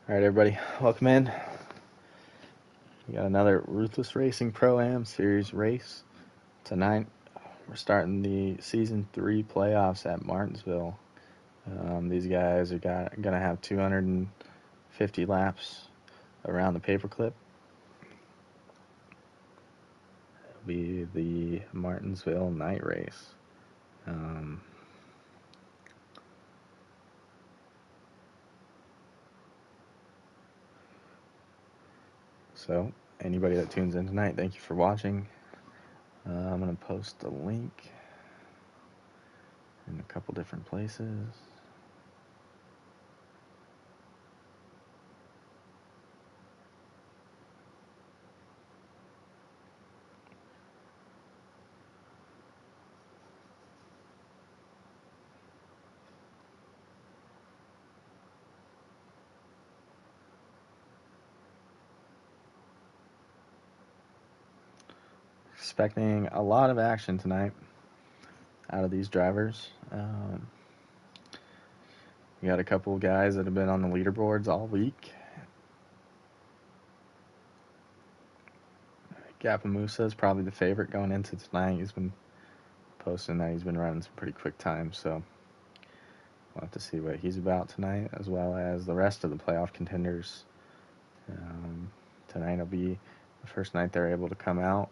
Alright, everybody, welcome in. We got another Ruthless Racing Pro-Am Series race. Tonight, we're starting the Season 3 playoffs at Martinsville. These guys are going to have 250 laps around the paperclip. It'll be the Martinsville night race. So, anybody that tunes in tonight, thank you for watching. I'm going to post the link in a couple different places. Expecting a lot of action tonight out of these drivers. We got a couple of guys that have been on the leaderboards all week. Gapamusa is probably the favorite going into tonight. He's been posting that he's been running some pretty quick times, so we'll have to see what he's about tonight, as well as the rest of the playoff contenders. Tonight will be the first night they're able to come out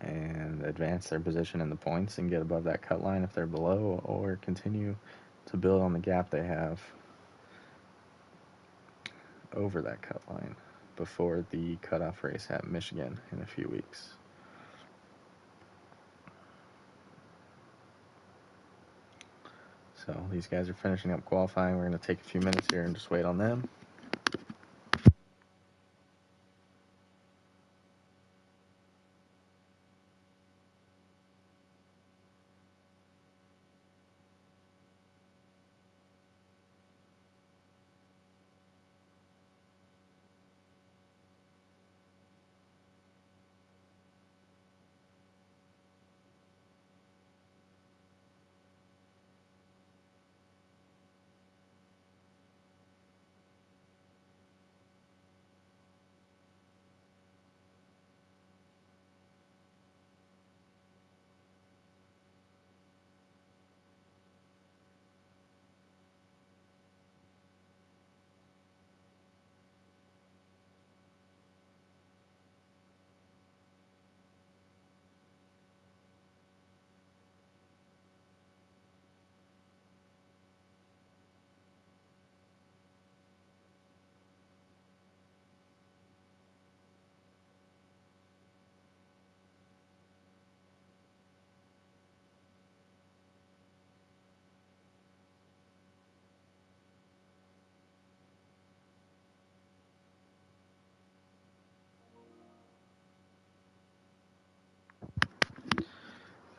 and advance their position in the points and get above that cut line if they're below, or continue to build on the gap they have over that cut line before the cutoff race at Michigan in a few weeks. So these guys are finishing up qualifying. We're going to take a few minutes here and just wait on them.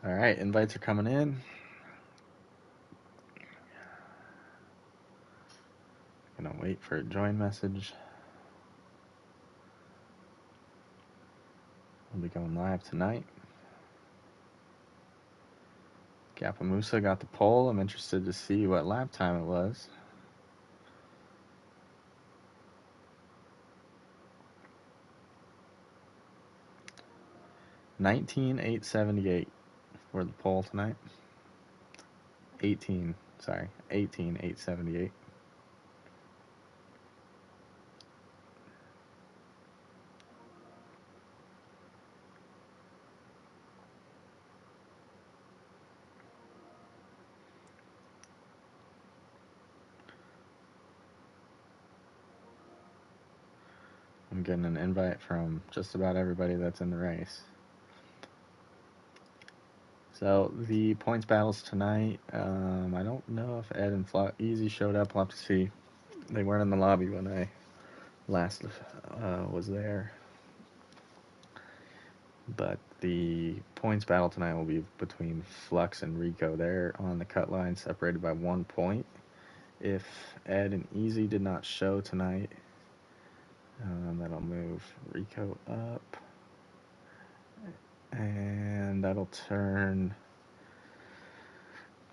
All right, invites are coming in. Gonna wait for a join message. We'll be going live tonight. Gapamusa got the pole. I'm interested to see what lap time it was. 19,878 for the pole tonight. 18,878. I'm getting an invite from just about everybody that's in the race. So the points battles tonight, I don't know if Ed and Easy showed up. We'll have to see. They weren't in the lobby when I last was there. But the points battle tonight will be between Flux and Rico. They're on the cut line, separated by 1 point. If Ed and Easy did not show tonight, that'll move Rico up. And that'll turn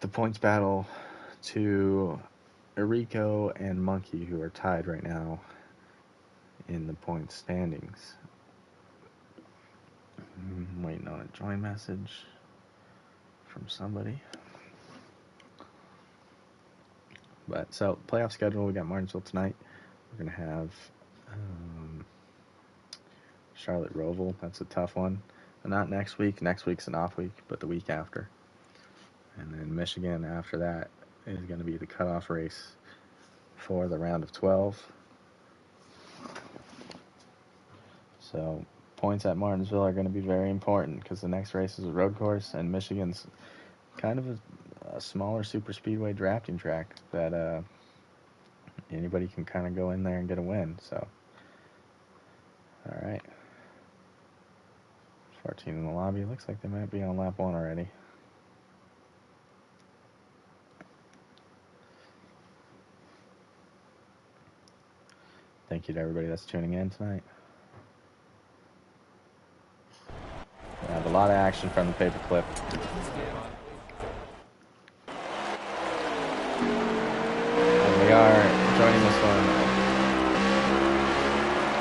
the points battle to Rico and Monkey, who are tied right now in the point standings. I'm waiting on a join message from somebody. But so playoff schedule, we got Martinsville tonight. We're gonna have Charlotte Roval. That's a tough one. But not next week. Next week's an off week, but the week after. And then Michigan after that is going to be the cutoff race for the round of 12. So points at Martinsville are going to be very important because the next race is a road course, and Michigan's kind of a smaller super speedway drafting track that anybody can kind of go in there and get a win. So, all right. 14 in the lobby. Looks like they might be on lap 1 already. Thank you to everybody that's tuning in tonight. We have a lot of action from the paperclip. And we are joining this one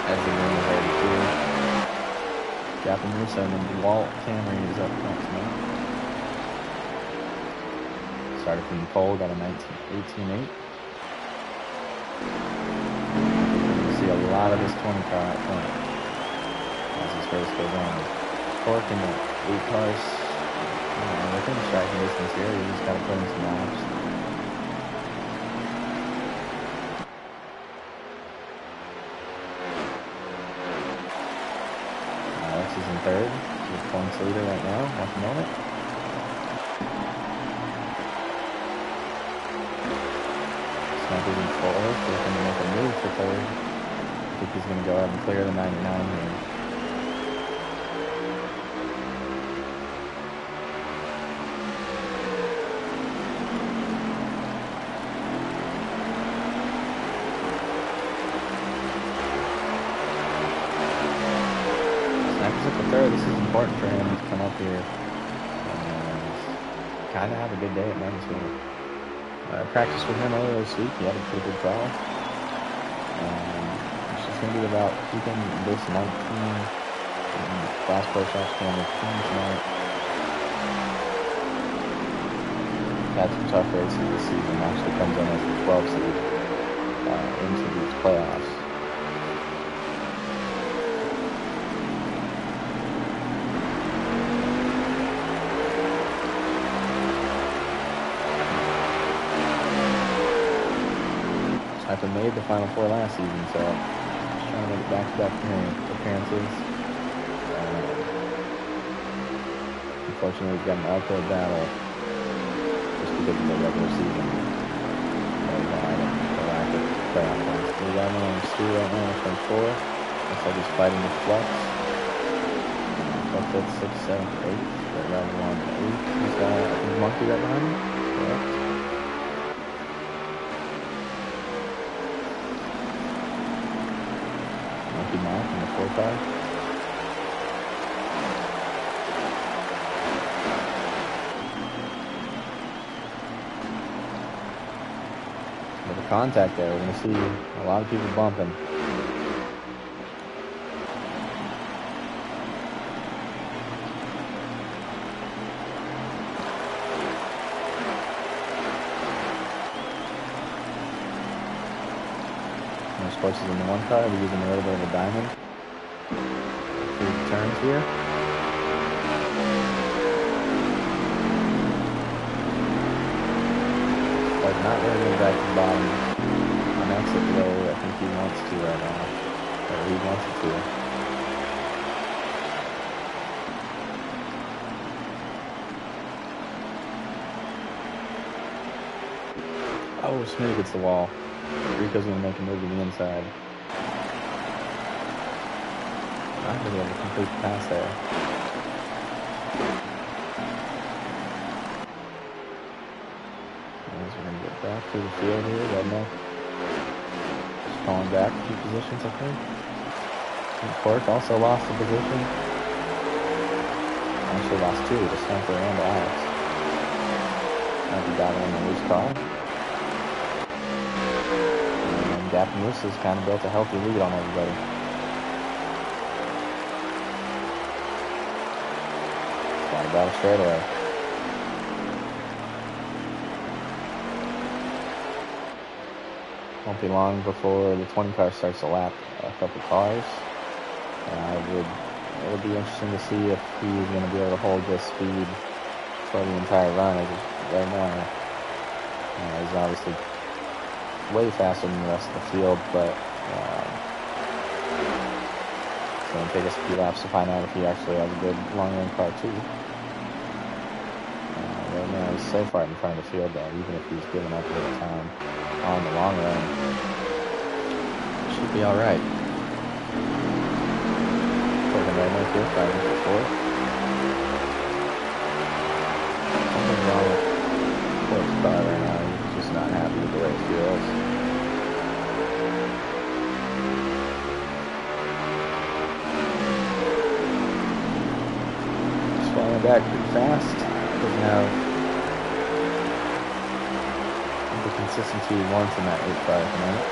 as the room is ready to. Gavin Russo and Walt Camry is up front tonight. Started from the pole, got a 18.8. See a lot of this 20 car out front as this race goes on. Torque in the 8 cars within striking distance here. You just got to put in some laps. Alex is in third. He's points leader right now at the moment. Sniper's in fourth. Looking to make a move for third. I think he's going to go ahead and clear the 99 here. Sniper's at the third. This is important for him to come up here and kind of have a good day at Martinsville. I practiced with him earlier this week. He had a pretty good trial. It's just going to be about keeping this 19 fast pro shops going with team tonight. Had some tough races this season. Actually comes in as the 12th seed into these playoffs. Sniper made the Final Four last season, so just trying to make it back-to-back appearances. Unfortunately, we've got an uphill battle just because of the regular season. The lack of playoff points. We got one on Stu right now from 4. Looks like he's fighting with Flux. Flux at 6, 7, 8. Right around 1, 8. He's got a Monkey right behind him. Correct. Mount in the 4 car. With a contact there, we're going to see a lot of people bumping. Horses in the 1 car, we're using a little bit of a diamond through the turns here. But not really getting back to the bottom on exit low. I think he wants to right now. Or he wants it to. Oh, Smitty gets the wall. Rico's going to make a move to the inside. Not going to be able to complete the pass there. As we're going to get back to the field here, Redneck. Just falling back a few positions, I think. And Quirk also lost a position. Actually lost 2, to Sniper and Alex. Might be battling the loose car. Gap and Moose has kind of built a healthy lead on everybody. got a straightaway. Won't be long before the 20 car starts to lap a couple cars. It would be interesting to see if he's going to be able to hold this speed for the entire run. Right now, he's obviously way faster than the rest of the field, but it's going to take us a few laps to find out if he actually has a good long-run car too. Right now, he's so far in front of the field that even if he's giving up a little time on the long run, should be all right. Right now, here, fighting for fourth. Something wrong with Port's car right now. He's just not happy with the way it feels. Just falling back pretty fast. Doesn't have the consistency he wants in that 8 car at the moment.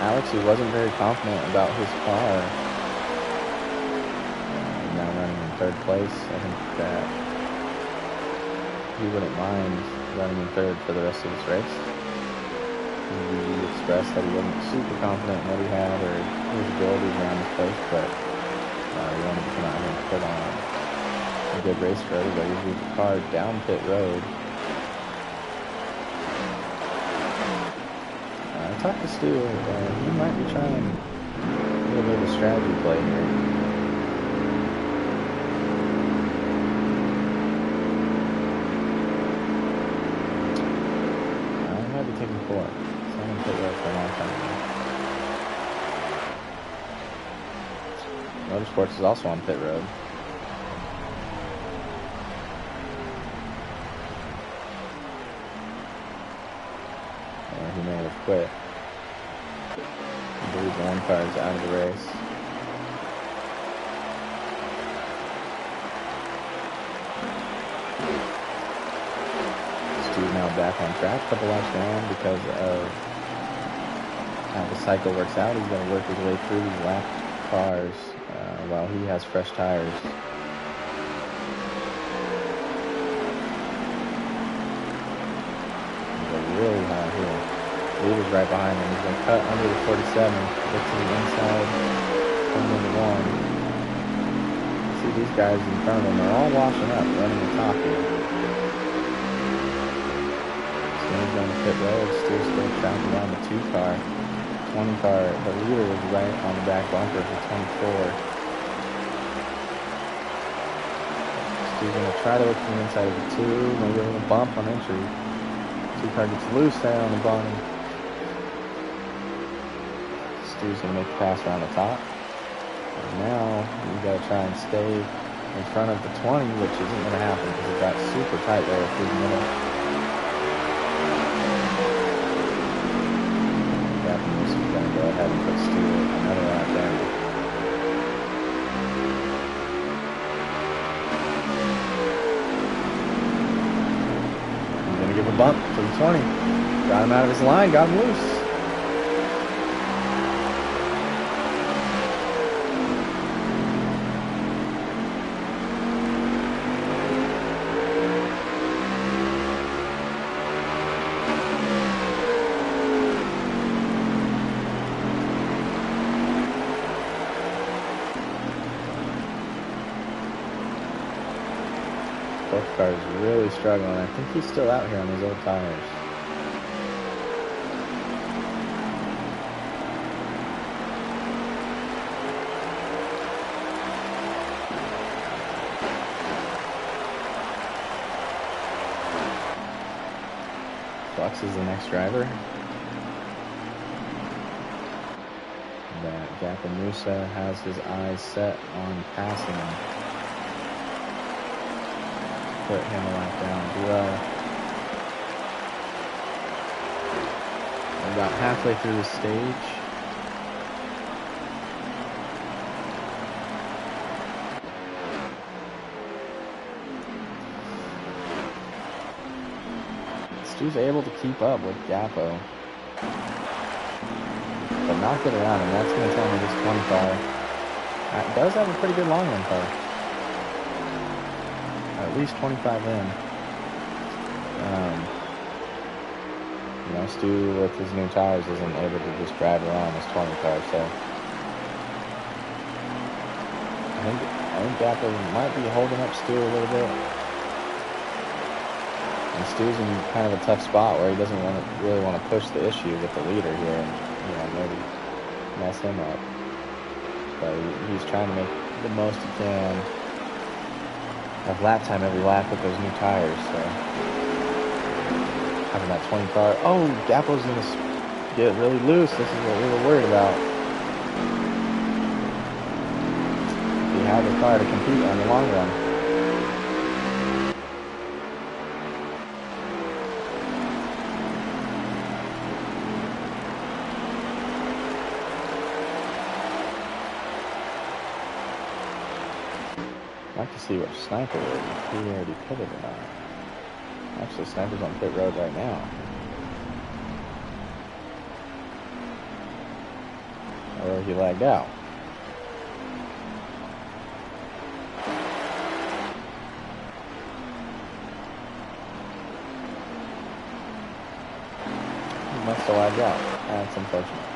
Alex, who wasn't very confident about his car, now running in 3rd place. I think that he wouldn't mind running in 3rd for the rest of this race. He expressed that he wasn't super confident in what he had or his abilities around this place, but he wanted to come out here and put on a good race for everybody. He moved the car down pit road. I talked to Stu, he might be trying a little bit of a strategy play here. He might be taking 4. So I'm going to put that for a long time now. Motorsports is also on pit road. He may have quit. I believe the 1 car is out of the race. Stu's now back on track, a couple laps down because of how the cycle works out. He's going to work his way through these lapped cars while he has fresh tires. Really high here. Leader's right behind him. He's going to cut under the 47, get to the inside, turn into 1. See these guys in front of him are all washing up, running the top here. Stu's going to pit road. Stu's still tracking down the 2 car. 20 car, the leader was right on the back bumper for 24. Stu's going to try to look to the inside of the 2, maybe a little bump on entry. 2 car gets loose there on the bottom. Stu's going to make the pass around the top. And now you got to try and stay in front of the 20, which isn't going to happen because it got super tight there through the middle. Japanese is going to go ahead and put Stu another lap down. Give a bump to the 20. Got him out of his line, got him loose. Both cars really struggling. I think he's still out here on those old tires. Flux is the next driver. That Gapanusa has his eyes set on passing him. Put him a lap down as well. We're about halfway through the stage. Stu's able to keep up with Gapo, but not get around him. That's going to tell me this 20 car does have a pretty good long run car. At least 25 in. You know, Stu with his new tires isn't able to just drive around his 20 car, so I think Gapo might be holding up Stu a little bit. And Stu's in kind of a tough spot where he doesn't really want to push the issue with the leader here and, you know, maybe mess him up. But he's trying to make the most he can of lap time every lap with those new tires. So having that 20 car, oh, Gapo's going to get really loose. This is what we were worried about. He had the car to compete on the long run. I'd like to see where Sniper is, if he already pitted or not. Actually, Sniper's on pit road right now. Or he lagged out. He must have lagged out. That's unfortunate.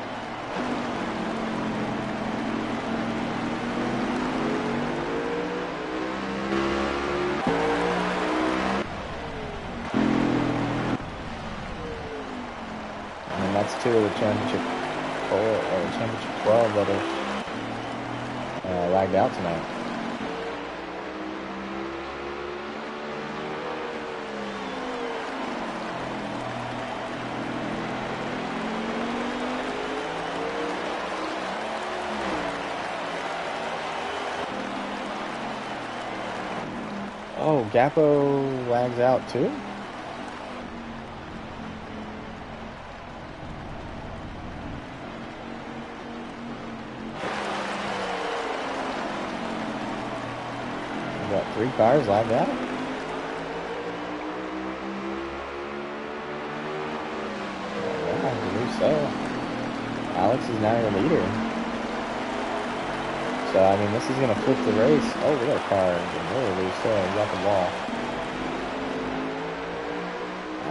That's two of the championship 4 or championship 12 that have lagged out tonight. Oh, Gapo lags out too? Got 3 cars lagged out. Yeah, I believe so. Alex is now your leader. So, I mean, this is going to flip the race. Oh, we got a car getting really loose there. We got the wall.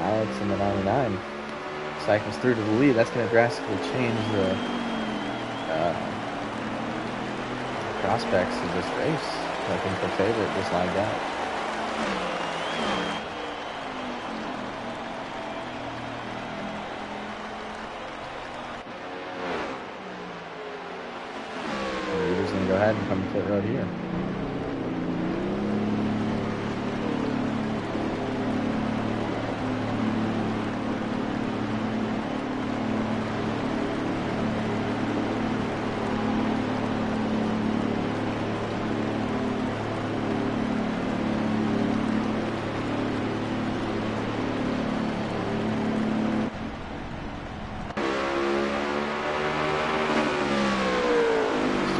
Alex in the 99 cycles through to the lead. That's going to drastically change the prospects of this race. I think the favorite just lagged out. The leader's going to go ahead and come to pit road here.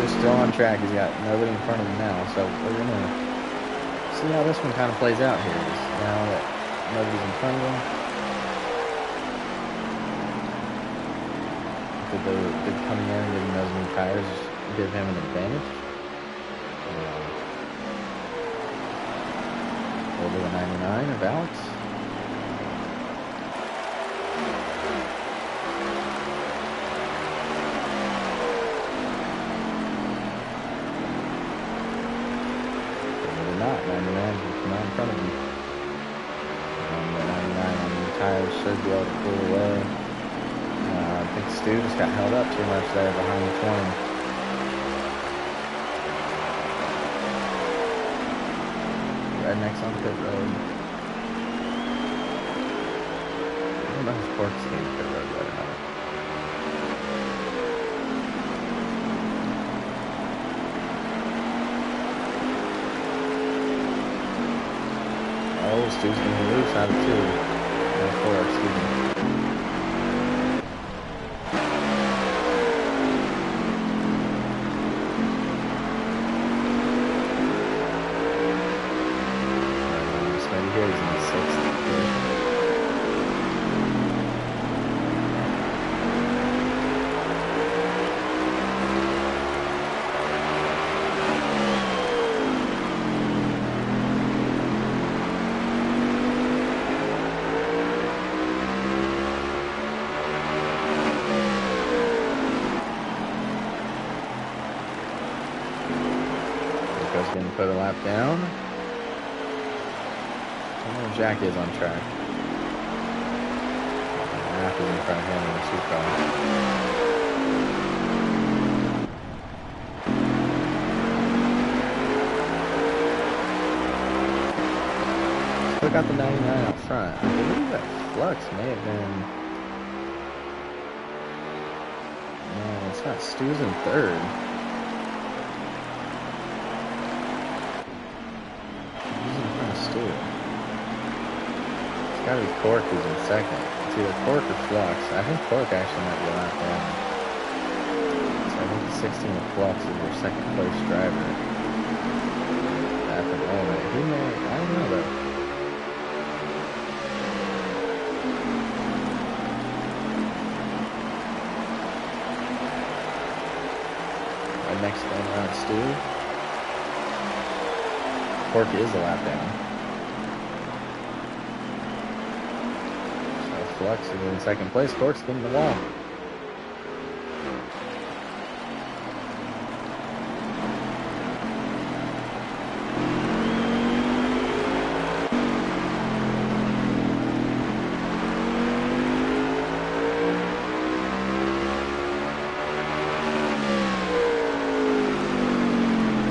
Still on track. He's got nobody in front of him now, so we're gonna see how this one kind of plays out here. Now that nobody's in front of him, did coming in and getting those new tires give him an advantage? Over the 99 of Alex. Not 99 will come out in front of him. And the 99 on the tires should be able to pull away. I think Stu just got held up too much there behind the 20. Redneck's on pit road. I don't know if Pork's getting pit road yet or not. Oh, Stu's going to lose out of 2. Or 4, excuse me. This maybe here he's in the 6th position. Rico's getting put a lap down. And Jack is on track. Math is in front of him in the Supra. Still got the 99 out front. I believe that Flux may have been... No, it's not. Stu's in third. Who's in front of Stu? It's gotta be Cork who's in second. It's either Cork or Flux. I think Cork actually might be a lap down. So I think the 16 of Flux is your second place driver at the moment. He may, I don't know though. Right next to him around Stu. Cork is a lap down. Flux is in second place. Cork's getting the wall.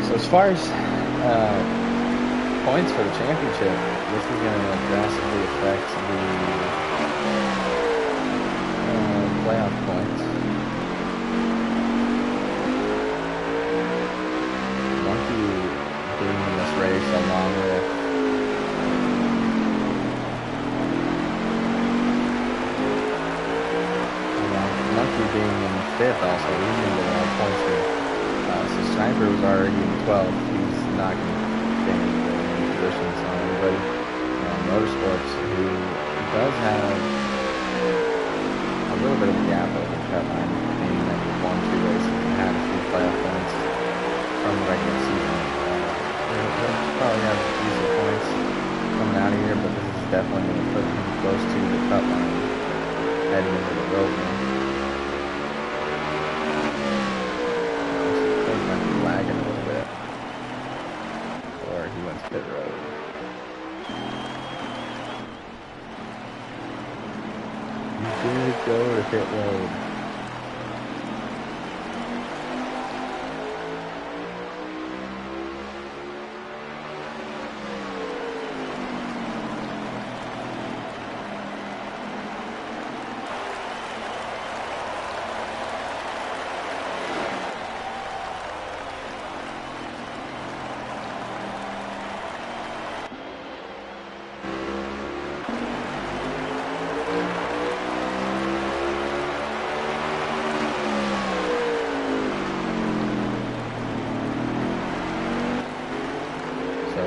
So as far as points for the championship, this is going to drastically affect the playoff points. Monkey being in this race along with Monkey being in fifth also, he's going to get a lot of points here. So Sniper was already in 12th. He's not going to gain any positions on anybody. Motorsports, who does have a little bit of a gap over the cut line, being that he won 2 races and had a few playoff points from the regular season. They'll probably have easy points coming out of here, but this is definitely going to put him close to the cut line heading into the road win. I think he might be lagging a little bit, or he went to pit road. Did go to pit road.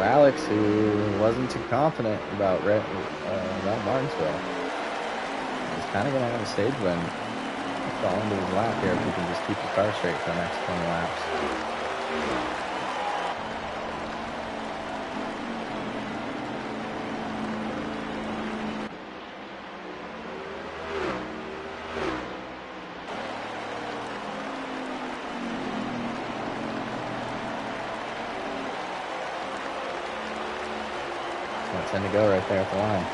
Alex, who wasn't too confident about Martinsville, he's kind of going to have a stage win fall into his lap here if he can just keep the car straight for the next 20 laps. Tend to go right there at the line.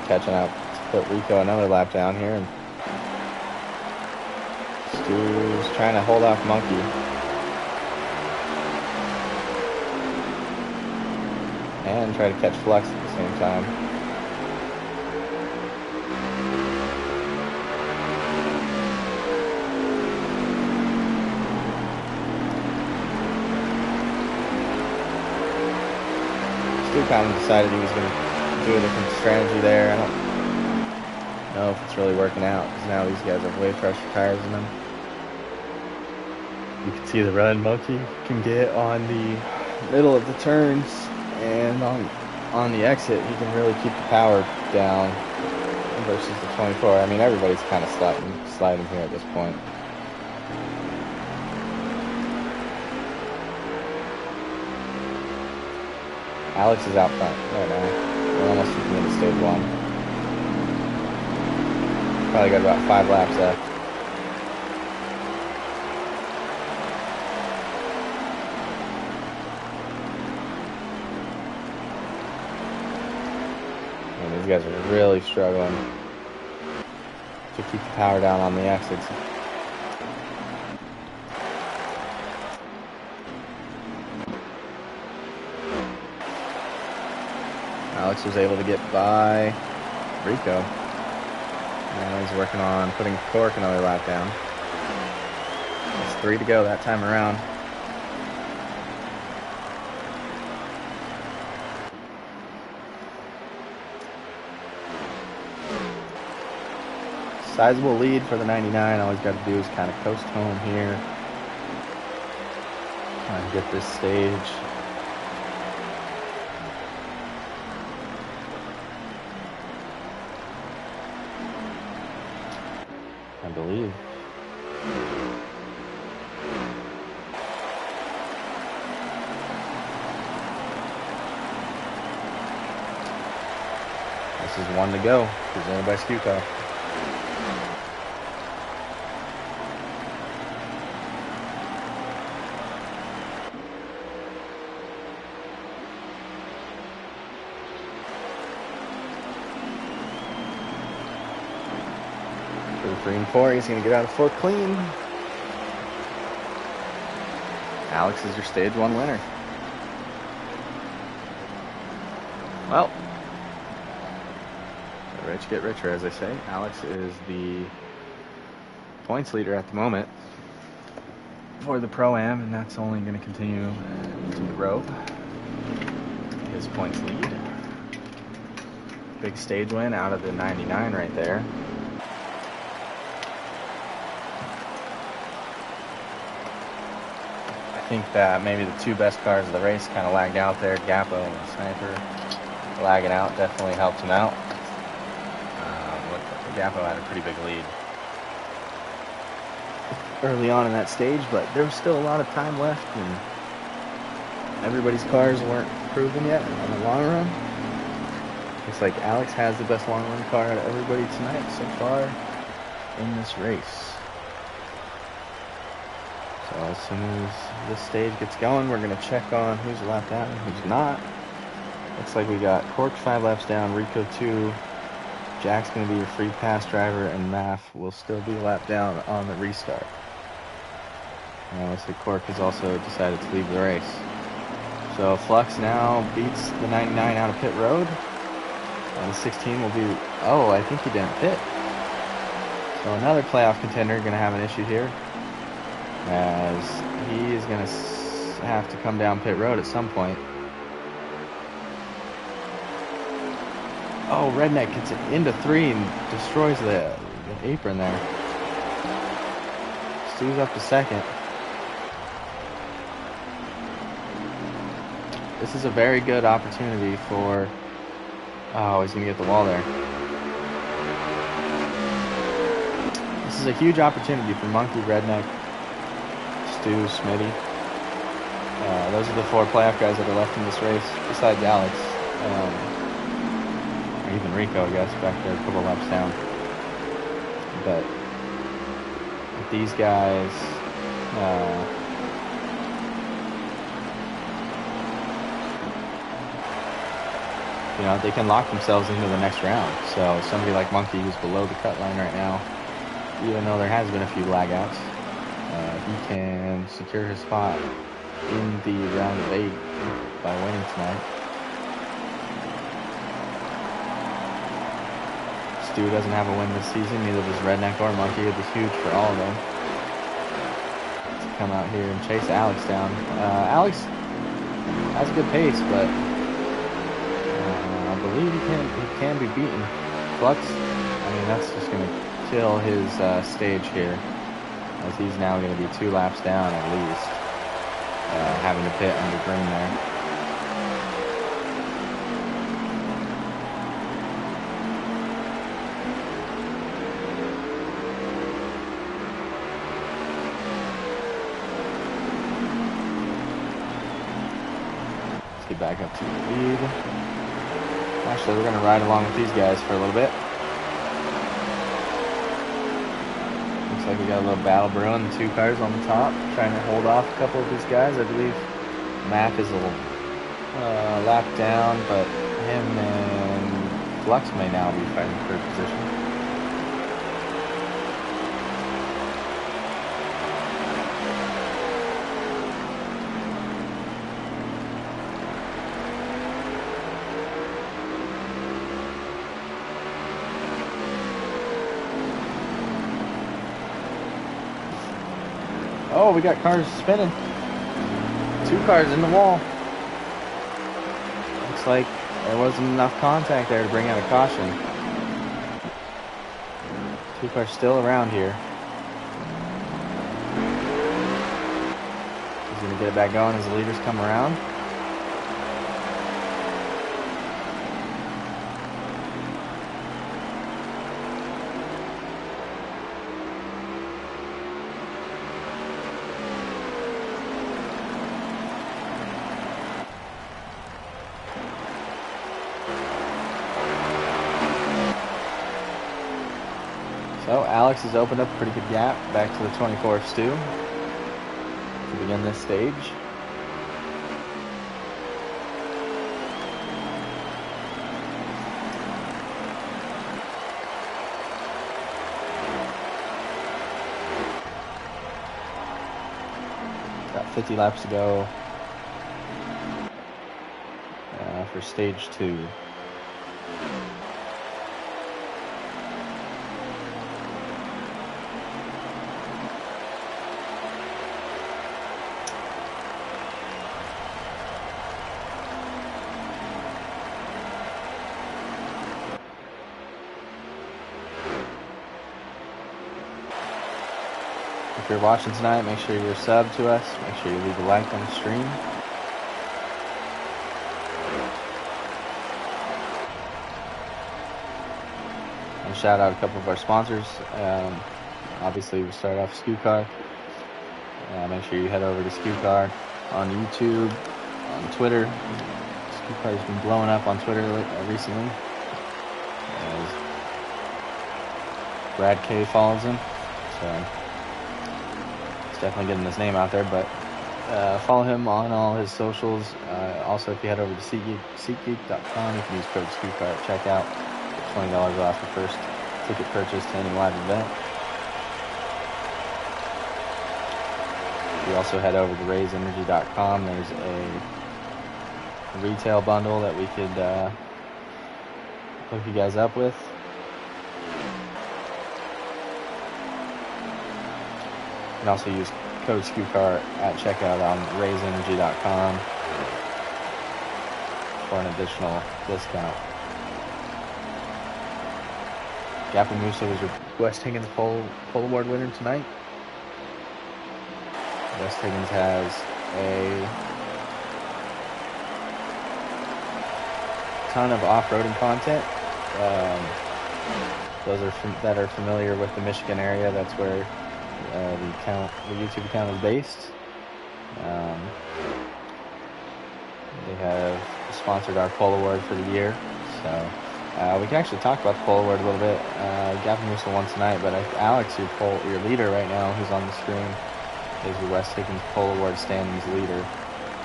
Catching up to put Rico another lap down here, and Stu's trying to hold off Monkey. And try to catch Flux at the same time. Stu kind of decided he was going to do a different strategy there. I don't know if it's really working out because now these guys have way fresher tires than them. You can see the run Monkey can get on the middle of the turns, and on the exit he can really keep the power down versus the 24. I mean, everybody's kind of sliding here at this point. Alex is out front right now. We're almost into stage 1. Probably got about 5 laps left. And these guys are really struggling to keep the power down on the exits. Alex was able to get by Rico. Now he's working on putting Cork another lap down. It's 3 to go that time around. Sizable lead for the 99. All he's got to do is kind of coast home here. Try and get this stage. I believe. This is 1 to go, presented by Scuco. For the 3 and 4, he's going to get out of 4 clean. Alex is your stage 1 winner. Well, the rich get richer, as they say. Alex is the points leader at the moment for the Pro-Am, and that's only going to continue to grow his points lead. Big stage win out of the 99 right there. I think that maybe the 2 best cars of the race kind of lagged out there. Gapo and Sniper lagging out definitely helped him out. Gapo had a pretty big lead early on in that stage, but there was still a lot of time left, and everybody's cars weren't proven yet in the long run. Looks like Alex has the best long run car out of everybody tonight so far in this race. So as soon as this stage gets going, we're going to check on who's lapped out and who's not. Looks like we got Cork 5 laps down, Rico 2, Jack's going to be your free pass driver, and Maff will still be a lap down on the restart. And looks like Cork has also decided to leave the race. So Flux now beats the 99 out of pit road. And the 16 will be, oh, I think he didn't pit. So another playoff contender going to have an issue here, as he is going to have to come down pit road at some point. Oh, Redneck gets it into 3 and destroys the apron there. Stu's up to 2nd. This is a very good opportunity for... Oh, he's going to get the wall there. This is a huge opportunity for Monkey, Redneck, Stu, Smitty. Those are the 4 playoff guys that are left in this race, besides Alex. Or even Rico, I guess, back there a couple laps down. But these guys... you know, they can lock themselves into the next round. So somebody like Monkey, who's below the cut line right now, even though there has been a few lagouts, he can secure his spot in the round of 8 by winning tonight. Stu doesn't have a win this season, neither does Redneck or Monkey. It'd be huge for all of them to come out here and chase Alex down. Alex has a good pace, but I believe he can be beaten. Flux, I mean, that's just going to kill his stage here, as he's now going to be 2 laps down at least, having to pit under green there. Back up to the lead. Actually, we're going to ride along with these guys for a little bit. Looks like we got a little battle brewing. The 2 cars on the top trying to hold off a couple of these guys. I believe Mac is a little lap down, but him and Flux may now be fighting for position. Oh, we got cars spinning. 2 cars in the wall. Looks like there wasn't enough contact there to bring out a caution. 2 cars still around here. He's going to get it back going as the leaders come around. So Alex has opened up a pretty good gap back to the 24th Stu to begin this stage. Got 50 laps to go for stage 2. If you're watching tonight, make sure you're subbed to us. Make sure you leave a like on the stream. And shout out a couple of our sponsors. Obviously, we start off SKU-Car. Make sure you head over to SKU-Car on YouTube, on Twitter. SKU-Car has been blowing up on Twitter recently. Brad K follows him. So definitely getting his name out there, but follow him on all his socials. Also, if you head over to SeatGeek.com, you can use code SKUCAR at checkout. Get $20 off your first ticket purchase to any live event. You also head over to RaiseEnergy.com. There's a retail bundle that we could hook you guys up with. You can also use code SKUCAR at checkout on RaiseEnergy.com for an additional discount. Gappy Musa was your West Higgins Pole Award winner tonight. West Higgins has a ton of off-roading content. Those that are familiar with the Michigan area, that's where the YouTube account is based. They have sponsored our Pole Award for the year, so we can actually talk about the Pole Award a little bit. Gavin Musa won tonight, but Alex, your leader right now, who's on the screen, is your West Higgins Pole Award standings leader.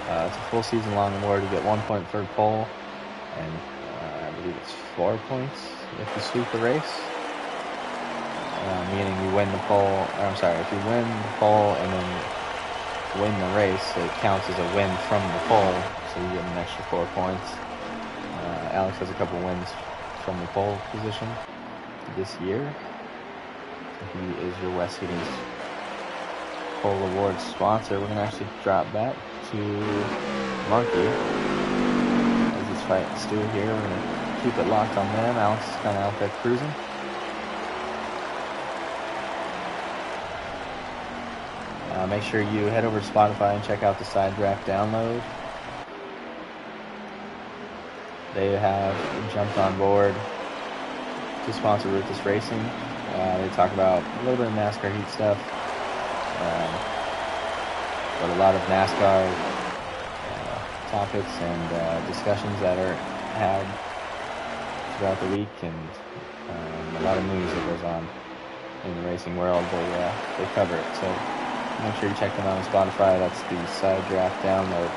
It's a full season-long award. You get 1 point for pole, and I believe it's 4 points if you sweep the race. Meaning you win the pole, if you win the pole and then win the race, it counts as a win from the pole, so you get an extra 4 points. Alex has a couple wins from the pole position this year. He is your West Higgins Pole Award sponsor. We're going to actually drop back to Monkey as he's fighting Stu here. We're going to keep it locked on them. Alex is kind of out there cruising. Make sure you head over to Spotify and check out the Side Draft download. They have jumped on board to sponsor Ruthless Racing. They talk about a little bit of NASCAR heat stuff, but a lot of NASCAR topics and discussions that are had throughout the week, and a lot of news that goes on in the racing world. They cover it, so make sure you check them out on Spotify. That's the Side Draft download.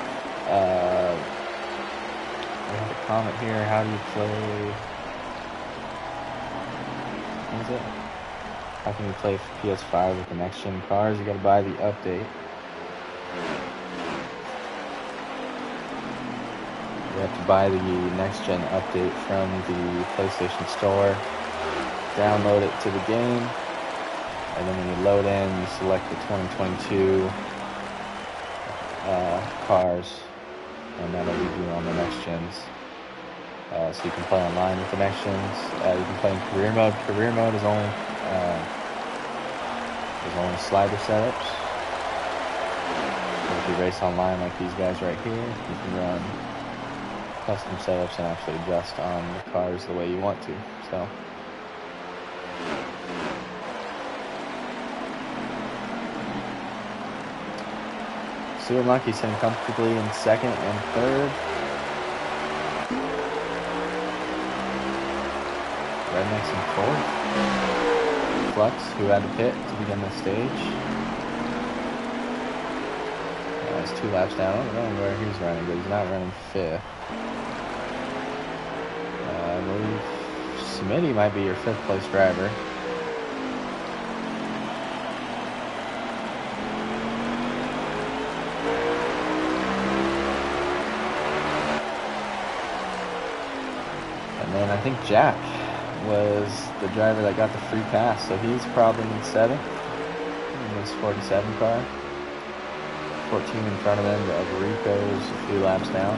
We have a comment here. How do you play? What is it? How can you play PS5 with the next gen cars? You got to buy the update. You have to buy the next gen update from the PlayStation Store. Download it to the game. And then when you load in, you select the 2022 cars, and that'll lead you on the next gens. So you can play online with the next gens. You can play in career mode. Career mode is only slider setups. So if you race online like these guys right here, you can run custom setups and actually adjust on the cars the way you want to. So. Super Monkey sitting comfortably in second and third. Rednecks in fourth. Flux, who had to pit to begin the stage. He's 2 laps down. I don't know where he's running, but he's not running fifth. I believe Smitty might be your 5th place driver. And then I think Jack was the driver that got the free pass, so he's probably in 7th in this 47 car. 14 in front of him. Rico's a few laps down.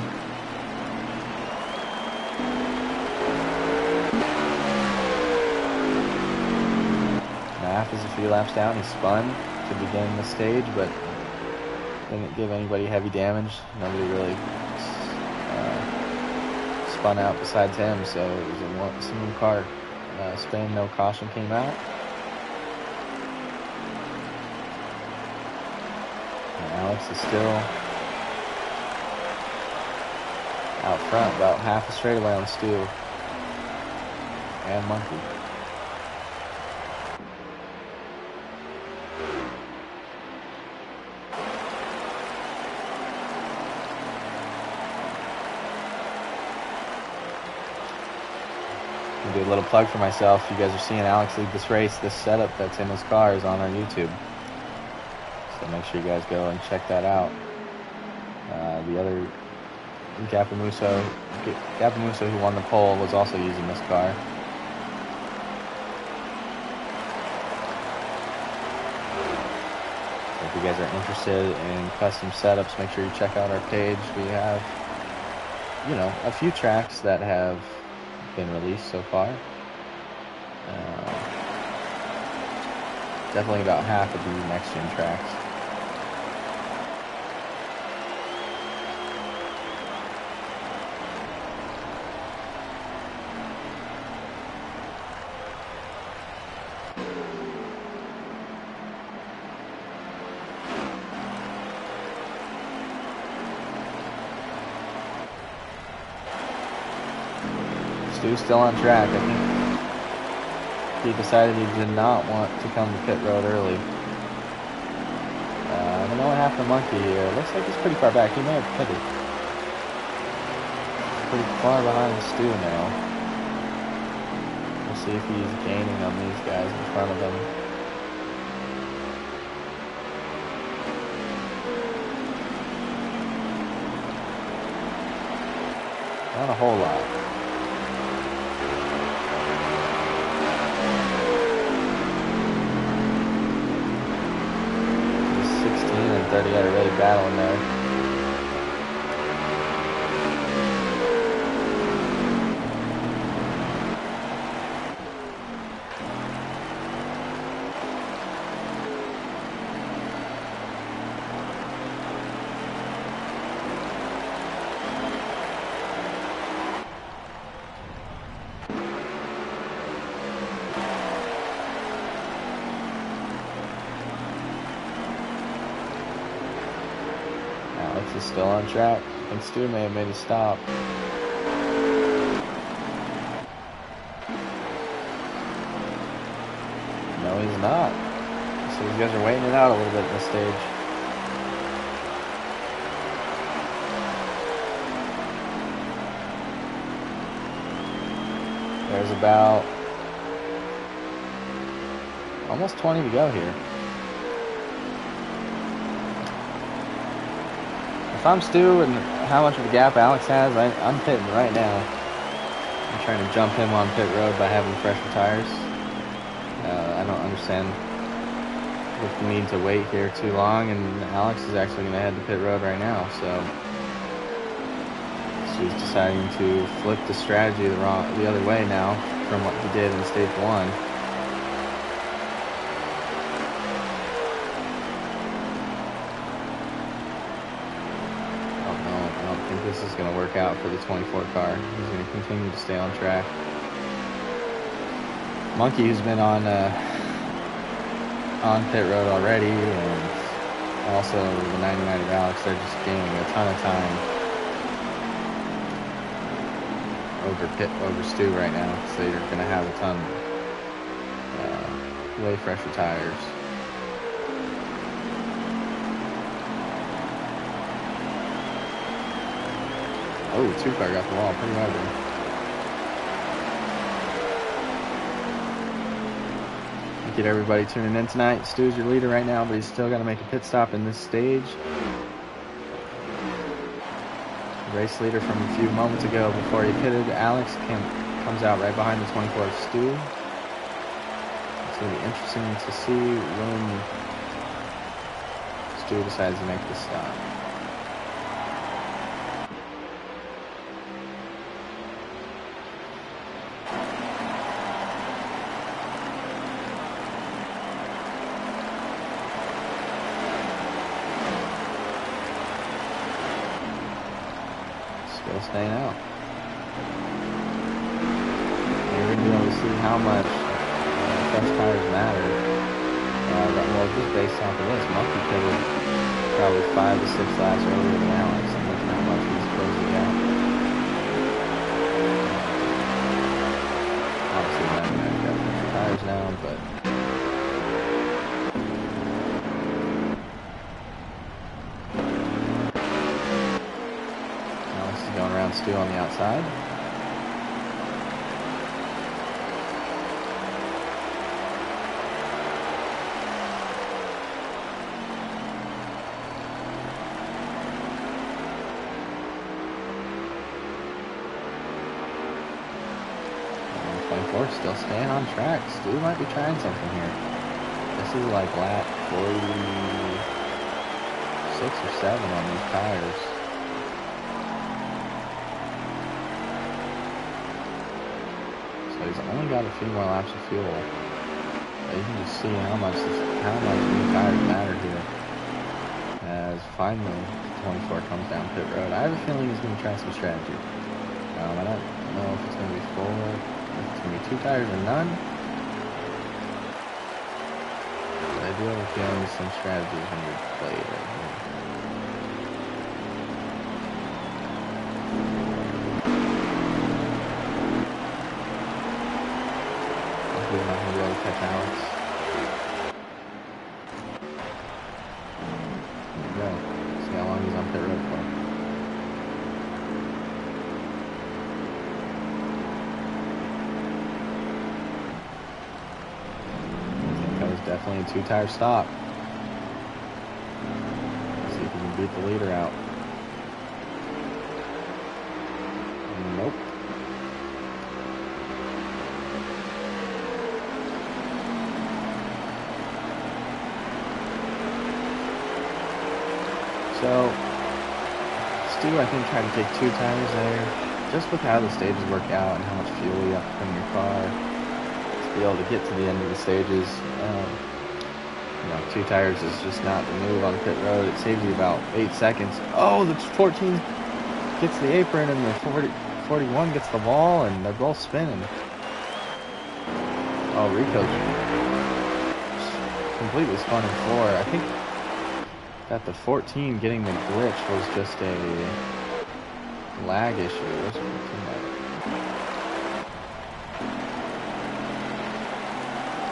Math is a few laps down. He spun to begin the stage, but didn't give anybody heavy damage. Nobody really spun out besides him, so it was a single car spin. No caution came out. And Alex is still out front, about half a straightaway on Stu and Monkey. Do a little plug for myself. You guys are seeing Alex lead this race. This setup that's in his car is on our YouTube, so make sure you guys go and check that out. The other Gapamuso who won the pole was also using this car. So if you guys are interested in custom setups, make sure you check out our page. We have, a few tracks that have been released so far. Definitely about half of the next gen tracks. Stu's still on track. I think he decided he did not want to come to pit road early. I don't know what happened to Monkey here. Looks like he's pretty far back. He may have pitted. Pretty far behind Stu now. We'll see if he's gaining on these guys in front of him. Not a whole lot. And 30 had a really battle in there. Still on track. I think Stu may have made a stop. No, he's not. So these guys are waiting it out a little bit in this stage. There's about almost 20 to go here. If I'm Stu and how much of a gap Alex has, I'm pitting right now. I'm trying to jump him on pit road by having fresher tires. I don't understand the need to wait here too long, and Alex is actually going to head to pit road right now. So Stu's deciding to flip the strategy the other way now from what he did in stage 1. This is going to work out for the 24 car. He's going to continue to stay on track. Monkey, who's been on pit road already, and also the 99 of Alex, they're just gaining a ton of time over Stu right now. So you're going to have a ton way fresher tires. Oh, 2-car got the wall pretty ugly. Thank you to everybody tuning in tonight. Stu's your leader right now, but he's still got to make a pit stop in this stage. Race leader from a few moments ago before he pitted, Alex comes out right behind the 24 of Stu. It's going to be interesting to see when Stu decides to make this stop. Still staying out. You're going to be able to see how much fresh tires matter. Well, just based off of this, Monkey pitted probably 5 to 6 laps earlier than Alex, and look how much he's closing out. Obviously, I've got fresher tires now, but going around Stu on the outside. Still staying on track. Stu might be trying something here. This is like lap 46 or 7 on these tires. He's only got a few more laps of fuel. But you can just see how much new tires matter here. As finally the 24 comes down pit road. I have a feeling he's going to try some strategy. I don't know if it's going to be full, if it's going to be 2 tires or none. But I do have a feeling some strategy is going to be played right here. He's not going to be able to catch Alex. There you go. See how long he's on pit road for. I think that was definitely a 2-tire stop. Let's see if he can beat the leader out. Nope. So, Stu, I think, tried to take 2 tires there. Just with how the stages work out and how much fuel you have to put in your car to be able to get to the end of the stages. 2 tires is just not the move on pit road. It saves you about 8 seconds. Oh, the 14 gets the apron and the 41 gets the wall, and they're both spinning. Oh, Rico's completely spun in 4. I think At the 14, getting the glitch was just a lag issue. Where's the 14 at?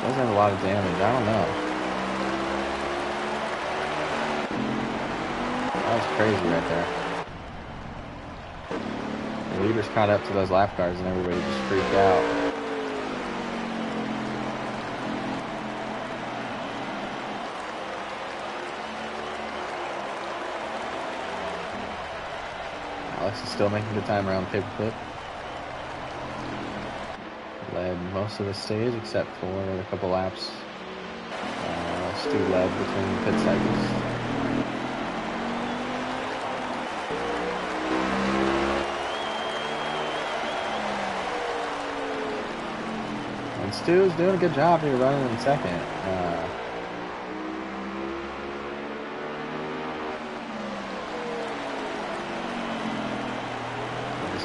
Doesn't have a lot of damage. I don't know. That was crazy right there. The leaders caught up to those lap cars and everybody just freaked out. Alex is still making good time around the paperclip. Led most of the stage except for a couple laps. Stu led between the pit cycles. And Stu's doing a good job here running in second.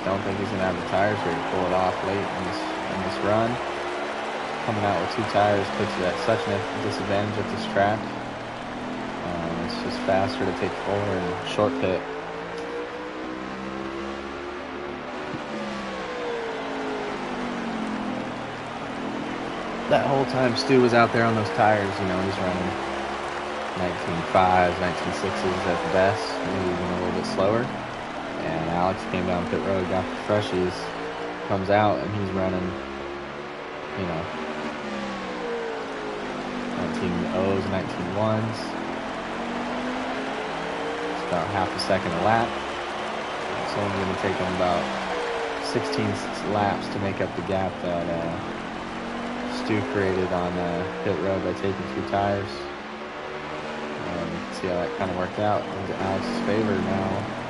Don't think he's going to have the tires ready to pull it off late in this run. Coming out with 2 tires puts you at such a disadvantage at this track. It's just faster to take 4 and short pit. That whole time Stu was out there on those tires, you know, he's running 19.5s, 19.6s at the best, maybe even a little bit slower. And Alex came down pit road, got the freshies, comes out, and he's running, you know, 19.0s, 19.1s. It's about half a second a lap. It's only going to take him about 16 laps to make up the gap that Stu created on pit road by taking 2 tires. And you can see how that kind of worked out into Alex's favor now.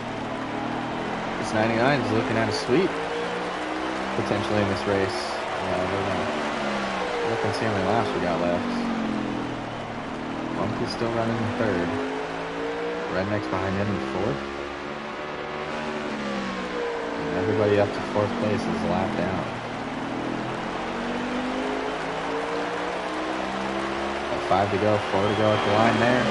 99 is looking at a sweep potentially in this race. We're gonna look and see how many laps we got left. Monkey's still running in 3rd. Redneck's behind him in 4th. And everybody up to 4th place is a lap down. Got 5 to go, 4 to go at the line there.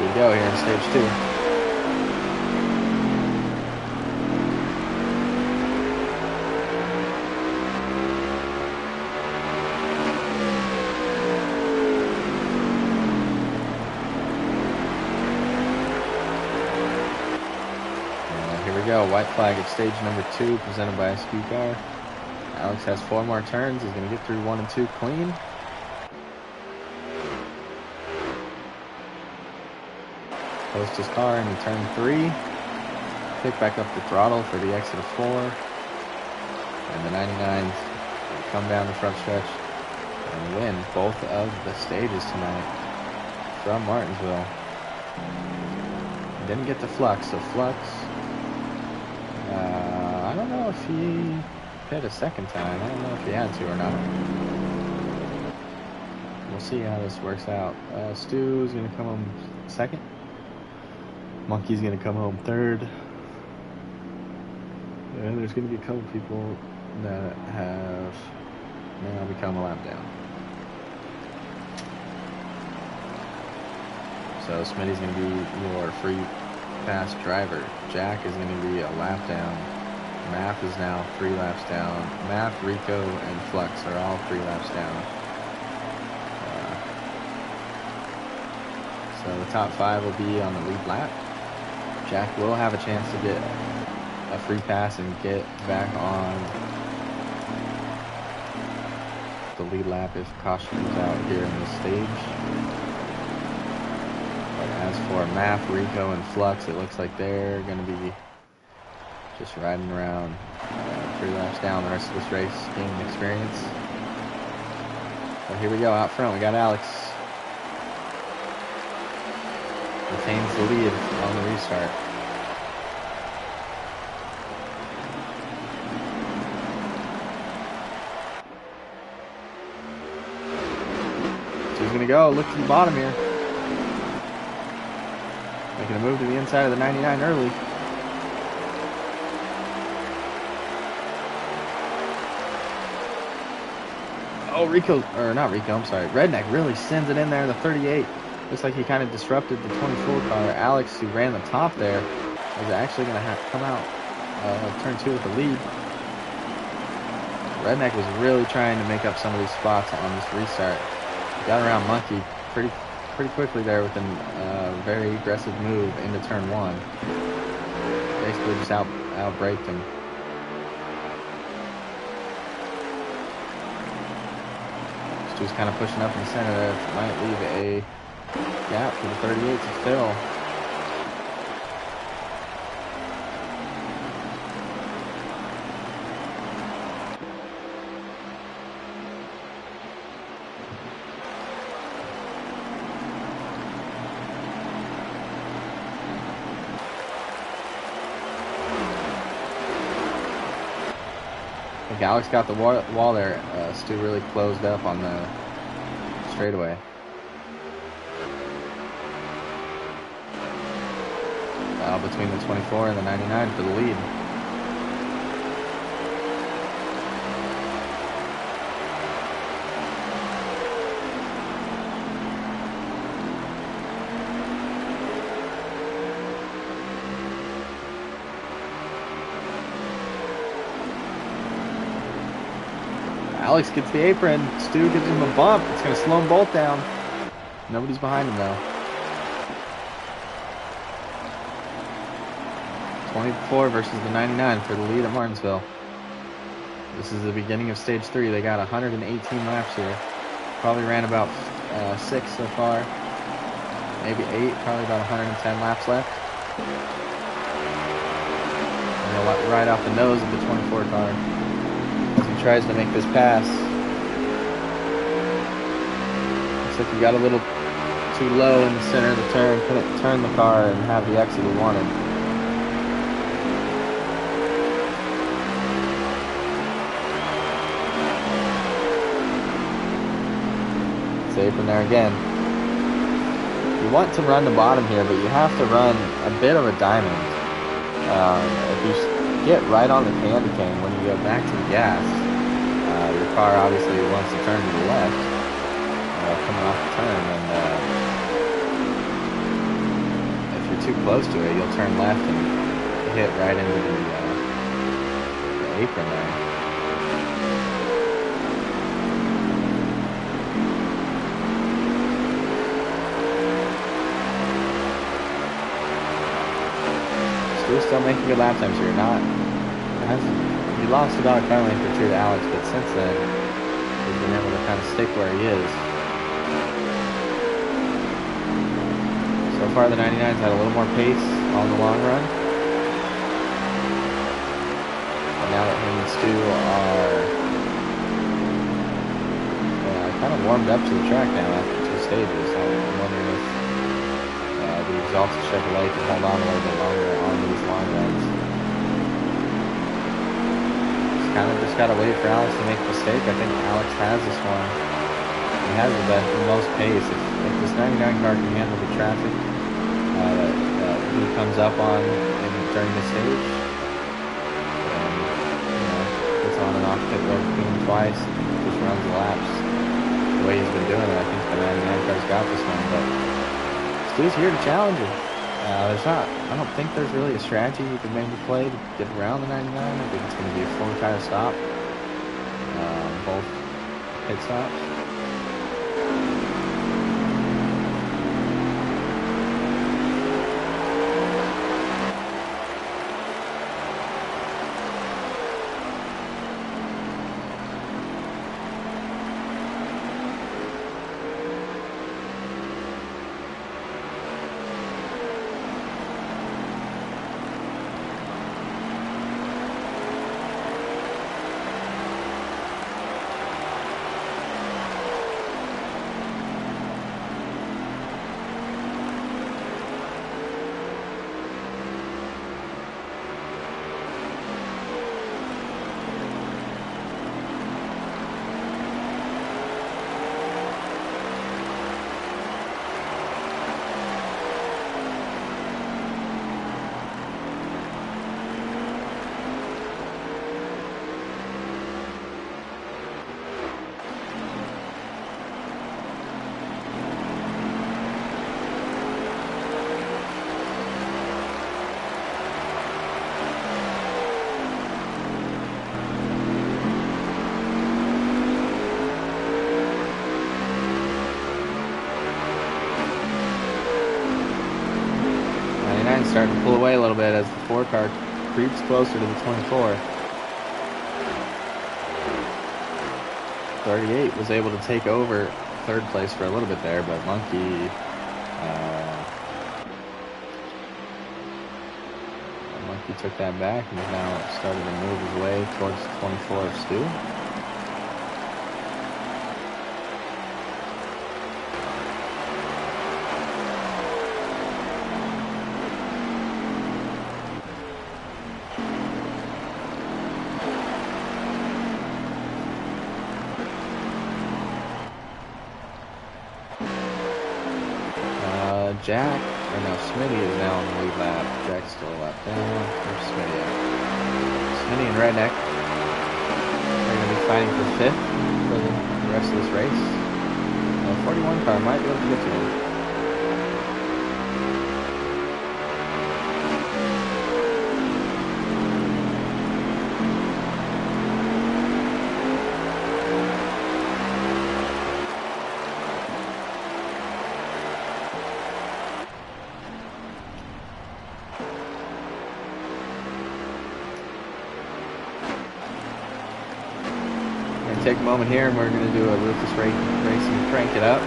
We go here in stage 2. Here we go, white flag at stage number 2, presented by SQ Car. Alex has 4 more turns. He's going to get through 1 and 2 clean. Post his car in turn 3. Pick back up the throttle for the exit of 4. And the 99s come down the front stretch and win both of the stages tonight from Martinsville. Didn't get the Flux, so Flux, I don't know if he hit a second time. I don't know if he had to or not. We'll see how this works out. Stu's going to come home 2nd. Monkey's going to come home 3rd. And there's going to be a couple people that have now become a lap down. So Smitty's going to be your free pass driver. Jack is going to be a lap down. Math is now 3 laps down. Math, Rico, and Flux are all 3 laps down. So the top 5 will be on the lead lap. Jack will have a chance to get a free pass and get back on the lead lap if caution comes out here in this stage. But as for Math, Rico, and Flux, it looks like they're going to be just riding around 3 laps down the rest of this race, gaining experience. So here we go, out front, we got Alex. Retains the lead on the restart. So he's going to go, look to the bottom here. Making a move to the inside of the 99 early. Oh, Redneck really sends it in there, the 38. Looks like he kind of disrupted the 24 car. Alex, who ran the top there, is actually going to come out turn 2 with the lead. Redneck was really trying to make up some of these spots on this restart. Got around Monkey pretty quickly there with a very aggressive move into turn 1. Basically just out-braked him. Stu's kind of pushing up in the center there. Might leave a gap for the 38 to fill. I think Alex got the wall there. Stu really closed up on the straightaway. Between the 24 and the 99 for the lead. Alex gets the apron. Stu gives him a bump. It's going to slow them both down. Nobody's behind him though. 24 versus the 99 for the lead at Martinsville. This is the beginning of stage 3. They got 118 laps here. Probably ran about 6 so far. Maybe 8. Probably about 110 laps left. And they'll let right off the nose of the 24 car as he tries to make this pass. Looks like he got a little too low in the center of the turn. Couldn't turn the car and have the exit he wanted. Apron there again. You want to run the bottom here, but you have to run a bit of a diamond. If you get right on the candy cane when you go back to the gas, your car obviously wants to turn to the left coming off the turn, and if you're too close to it, you'll turn left and hit right into the apron there. He's still making good lap times here. He lost about a car length or 2 to Alex, but since then he's been able to kind of stick where he is. So far the 99's had a little more pace on the long run. But now that him and Stu are kind of warmed up to the track now after 2 stages, I'm wondering if the exhausted Chevrolet can hold on a little bit longer on these long runs. Just gotta wait for Alex to make a mistake. I think Alex has this one. He has the most pace. If this 99 car can handle the traffic that he comes up on during the stage, and gets on and off pit road clean twice, just runs the laps the way he's been doing it, I think the 99 car's got this one. But Stu's here to challenge him. I don't think there's really a strategy you could maybe play to get around the 99. I think it's going to be a 4-tire stop. Both pit stops. 29 starting to pull away a little bit as the 4 car creeps closer to the 24. 38 was able to take over 3rd place for a little bit there, but Monkey took that back and is now starting to move his way towards 24 of Stu. Jack, or no, Smitty is now on the lead lap. Jack's still a lap down. Where's Smitty at? Smitty and Redneck are going to be fighting for 5th for the rest of this race. The 41 car might be able to get to him. Take a moment here and we're going to do a Ruthless Racing Crank It Up.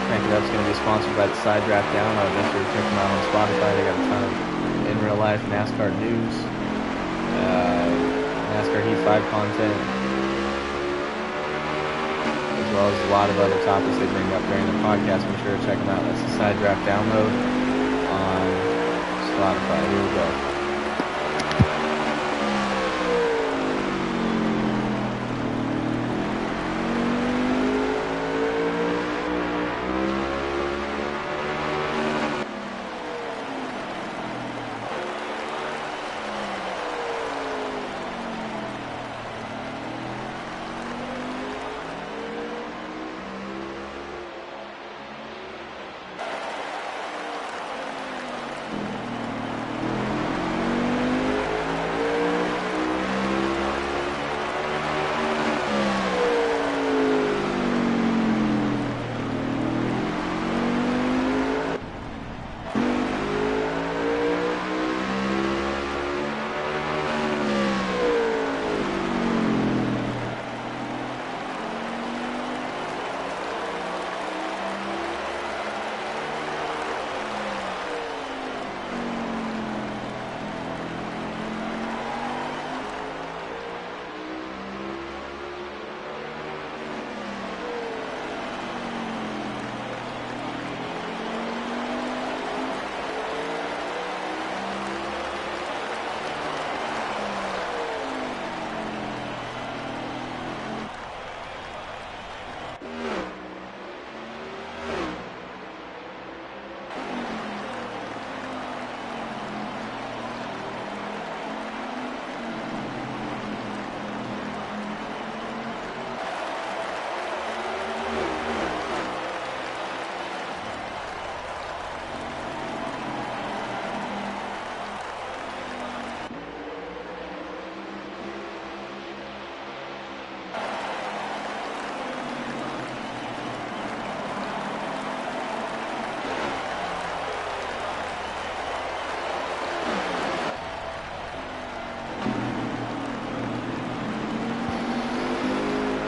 Crank It Up is going to be sponsored by the Side Draft Download. Make sure to check them out on Spotify. They got a ton of in real life NASCAR news, NASCAR Heat 5 content, as well as a lot of other topics they bring up during the podcast. Make sure to check them out. That's the Side Draft Download on Spotify. Here we go.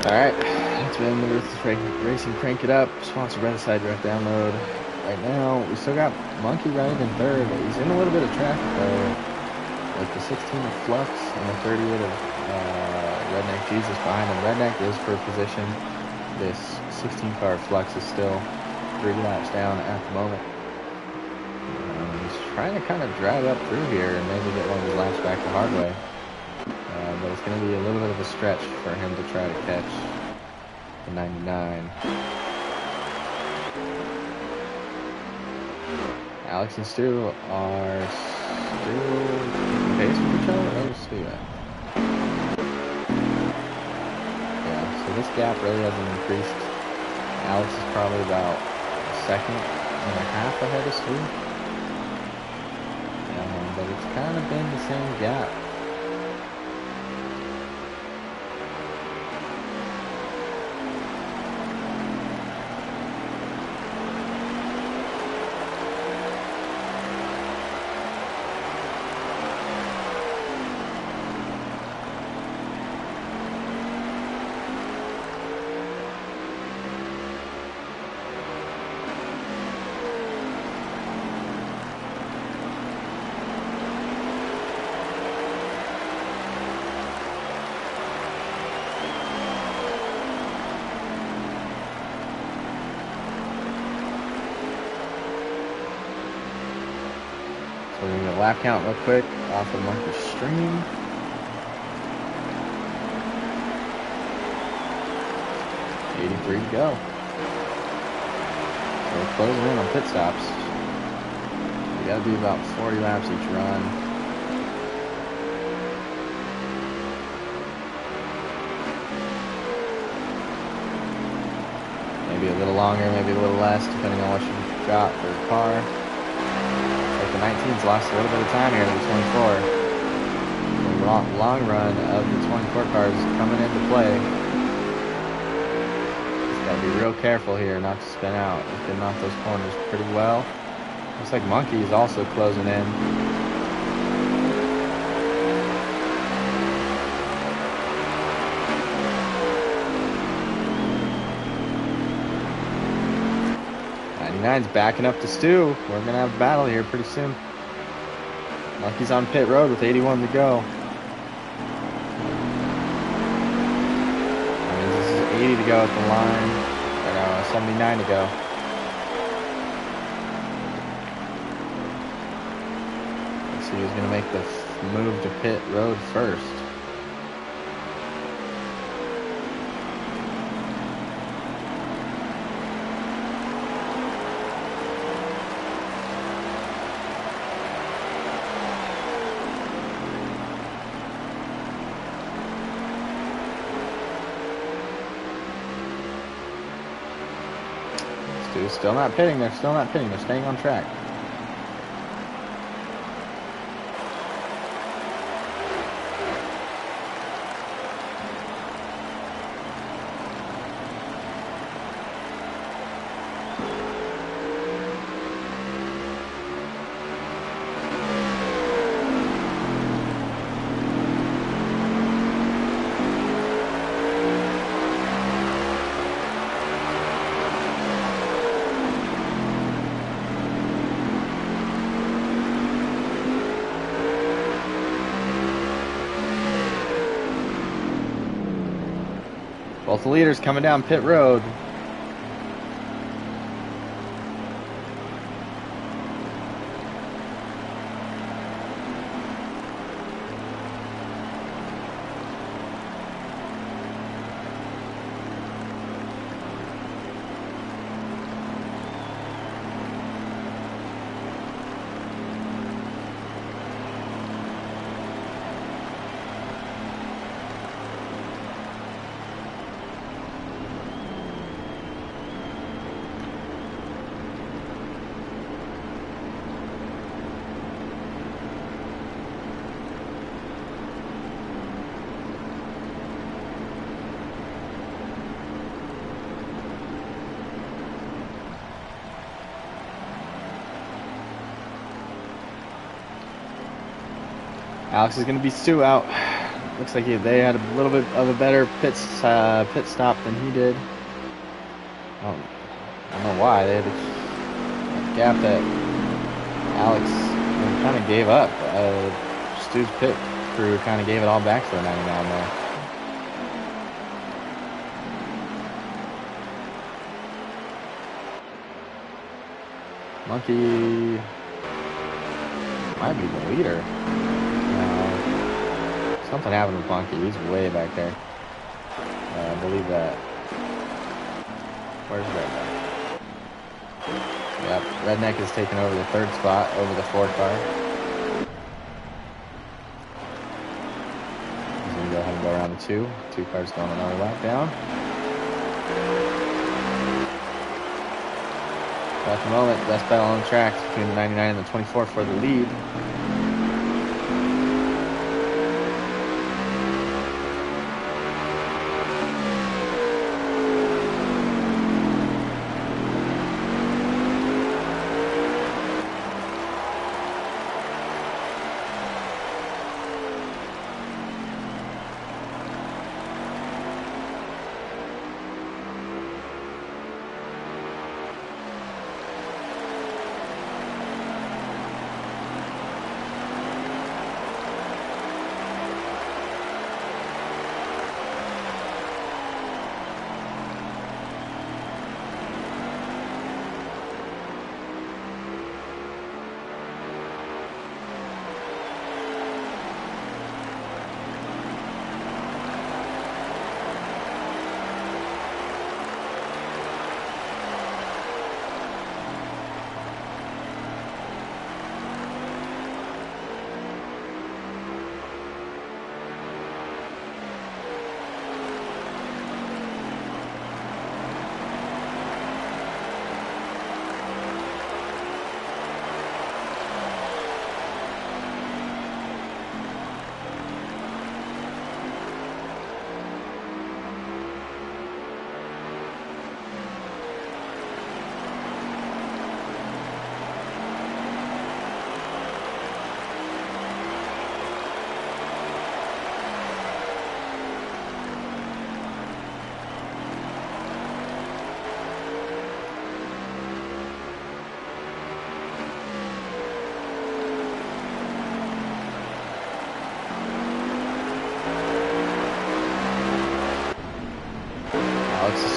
Alright, it's been the Ruthless Racing Crank It Up, sponsored by the Side Draft Download. Right now, we still got Monkey running in 3rd. He's in a little bit of traffic though. Like the 16 of Flux and the 38 of Redneck Jesus behind him. Redneck is for position. This 16 car Flux is still 3 laps down at the moment. He's trying to kind of drive up through here and maybe get one of his laps back the hard way. But it's going to be a little bit of a stretch for him to try to catch the 99. Alex and Stu are still keeping pace with each other. Where's Stu at? Yeah, so this gap really hasn't increased. Alex is probably about a second and a half ahead of Stu. But it's kind of been the same gap. So we're going to get a lap count real quick off of Monkey Stream. .83 to go. So we're closing in on pit stops. We got to do about 40 laps each run. Maybe a little longer, maybe a little less, depending on what you've got for your car. Like the 19's lost a little bit of time here to the 24. The long run of the 24 cars coming into play. Just gotta be real careful here not to spin out. He's getting off those corners pretty well. Looks like Monkey is also closing in. Nine's backing up to Stu. We're going to have a battle here pretty soon. Monkey's on pit road with 81 to go. I mean, this is 80 to go at the line. Or 79 to go. Let's see who's going to make the move to pit road first. Still not pitting. They're still not pitting. They're staying on track. Both the leaders coming down pit road. Alex is going to be Stu out. Looks like they had a little bit of a better pit stop than he did. I don't know why. They had a gap that Alex kind of gave up. Stu's pit crew kind of gave it all back for the 99 there. Monkey might be the leader. Something happened with Monkey. He's way back there. I believe that. Where's Redneck? Yep, Redneck is taking over the third spot over the Ford car. He's going to go ahead and go around the two. Two cars going another lap down. At the moment, best battle on the track between the 99 and the 24 for the lead.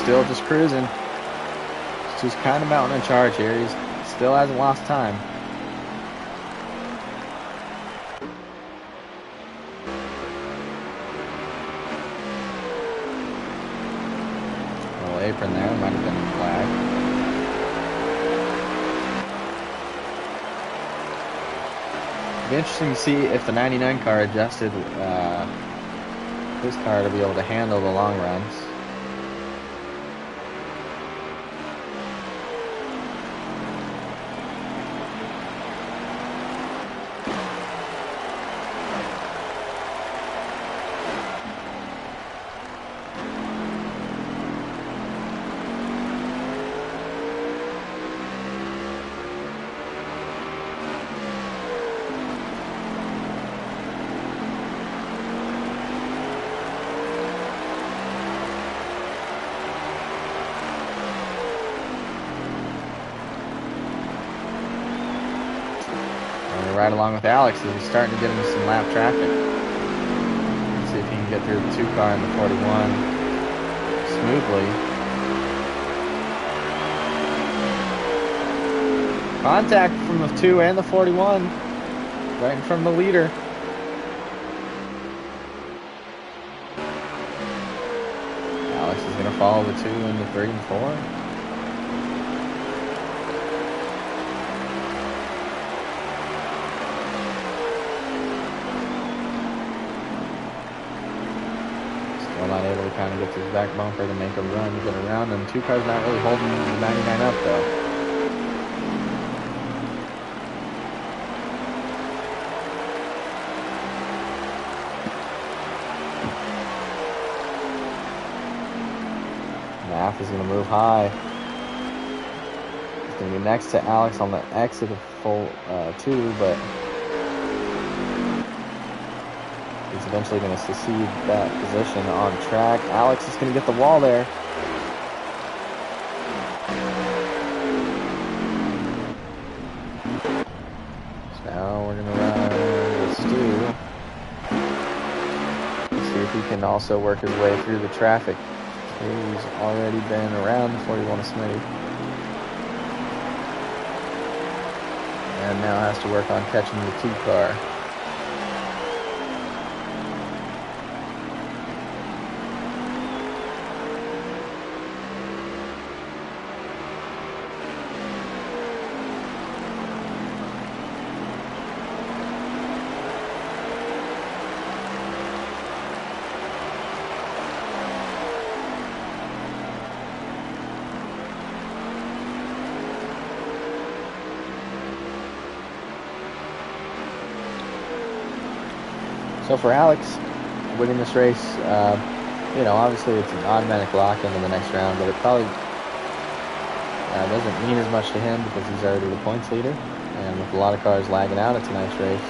still just cruising. He's just kind of mounting a charge here. He still hasn't lost time. A little apron there, might have been a flag. It'd be interesting to see if the 99 car adjusted his car to be able to handle the long runs. Right along with Alex as he's starting to get into some lap traffic. Let's see if he can get through the 2 car and the 41 smoothly. Contact from the 2 and the 41 right in front of the leader. Alex is going to follow the 2 and the 3 and 4. Not able to kind of get to his back bumper to make a run to get around, and 2 cars not really holding the 99 up though. Math is going to move high. He's going to be next to Alex on the exit of full 2, but he's eventually going to succeed that position on track. Alex is going to get the wall there. So now we're going to run with Stu. See if he can also work his way through the traffic. He's already been around the 41 of Smitty. And now has to work on catching the 2 car. So for Alex, winning this race, obviously it's an automatic lock into the next round, but it probably doesn't mean as much to him because he's already the points leader. And with a lot of cars lagging out at tonight's race,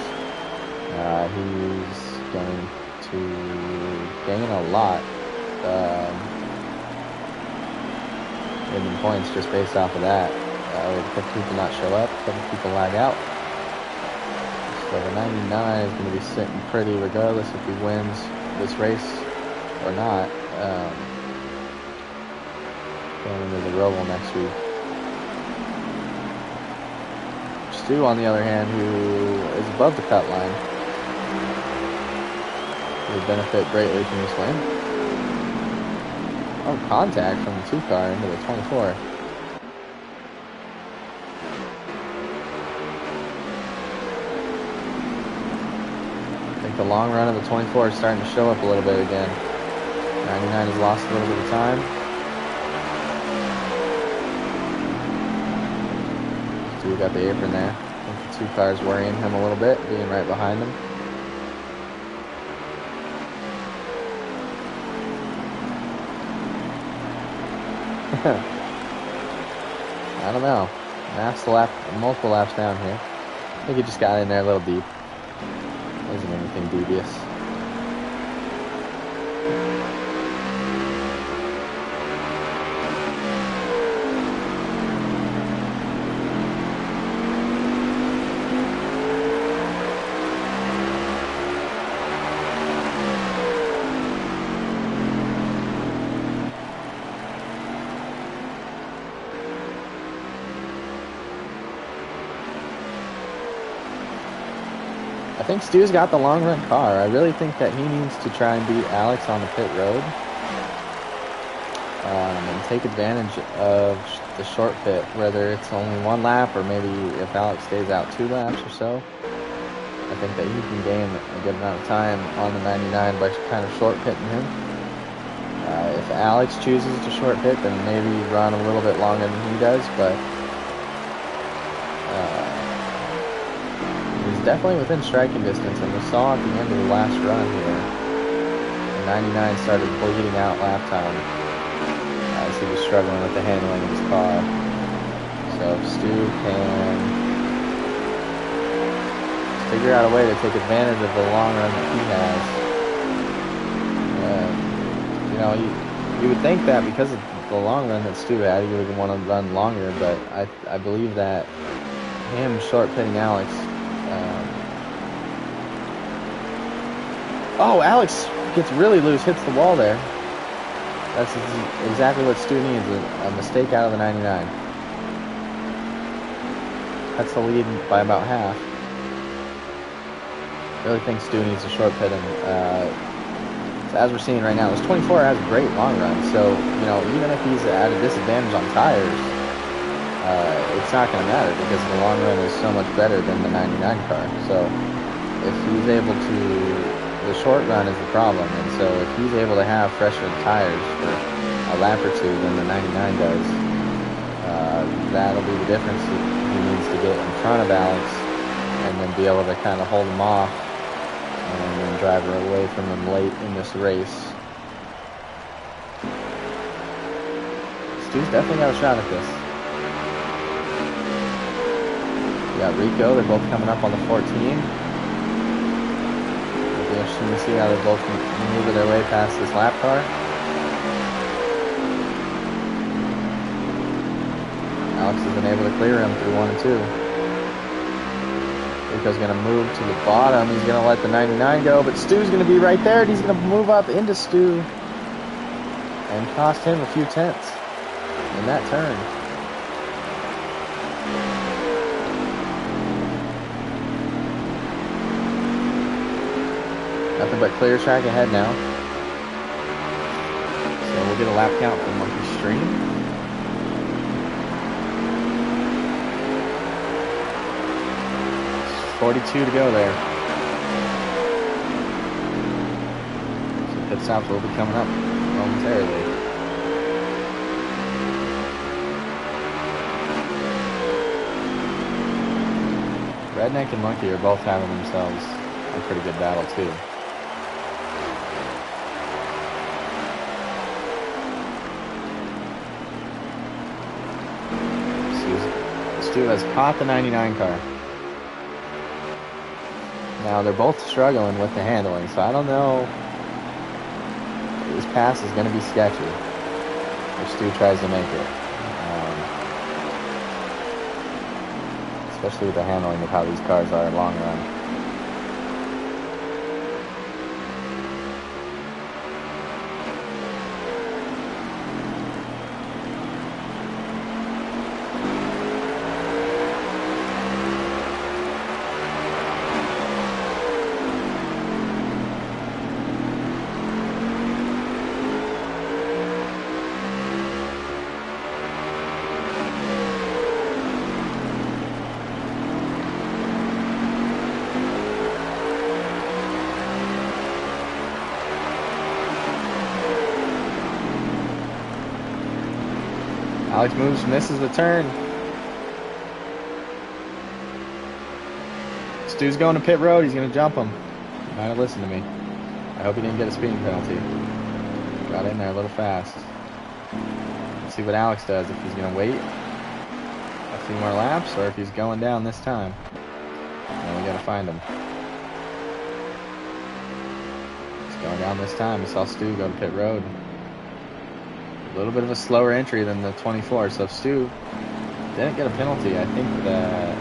he's going to gain a lot in points just based off of that. A couple people not show up, a couple people lag out. So the 99 is going to be sitting pretty regardless if he wins this race or not. Going into the Roval next week. Stu, on the other hand, who is above the cut line, would benefit greatly from this win. Oh, contact from the 2 car into the 24. The long run of the 24 is starting to show up a little bit again. 99 has lost a little bit of time. So we got the apron there. I think the 2 cars worrying him a little bit, being right behind him. I don't know. Matt's multiple laps down here. I think he just got in there a little deep. Wasn't anything dubious. I think Stu's got the long run car. I really think that he needs to try and beat Alex on the pit road. And take advantage of the short pit, whether it's only 1 lap or maybe if Alex stays out 2 laps or so. I think that he can gain a good amount of time on the 99 by kind of short pitting him. If Alex chooses to short pit, then maybe run a little bit longer than he does, but he's definitely within striking distance, and we saw at the end of the last run here, the 99 started bleeding out lap time as he was struggling with the handling of his car. So if Stu can figure out a way to take advantage of the long run that he has, you would think that because of the long run that Stu had, he would want to run longer, but I believe that him short pitting Alex. Alex gets really loose, hits the wall there. That's exactly what Stu needs, a mistake out of the 99. That's the lead by about half. Really think Stu needs to short pit him. So as we're seeing right now, this 24 has a great long run, so even if he's at a disadvantage on tires, it's not going to matter because the long run is so much better than the 99 car. So if he's able to, the short run is the problem, and so if he's able to have fresher tires for a lap or two than the 99 does, that'll be the difference. He needs to get in front of Alex and then be able to kind of hold him off and then drive her away from him late in this race. Stu's definitely got a shot at this. We got Rico, they're both coming up on the 14. It'll be interesting to see how they both maneuver their way past this lap car. Alex has been able to clear him through 1 and 2. Rico's going to move to the bottom. He's going to let the 99 go, but Stu's going to be right there, and he's going to move up into Stu and cost him a few tenths in that turn. Nothing but clear track ahead now. So we'll get a lap count from Monkey Stream. 42 to go there. So pit stops will be coming up momentarily. Redneck and Monkey are both having themselves a pretty good battle too. Stu has caught the 99 car. Now they're both struggling with the handling, so I don't know. This pass is going to be sketchy if Stu tries to make it. Especially with the handling of how these cars are in long run. Alex moves, misses the turn. Stu's going to pit road. He's going to jump him. He might have listened to me. I hope he didn't get a speeding penalty. Got in there a little fast. Let's see what Alex does. If he's going to wait a few more laps or if he's going down this time. And we got to find him. He's going down this time. We saw Stu go to pit road. A little bit of a slower entry than the 24, so if Stu didn't get a penalty, I think that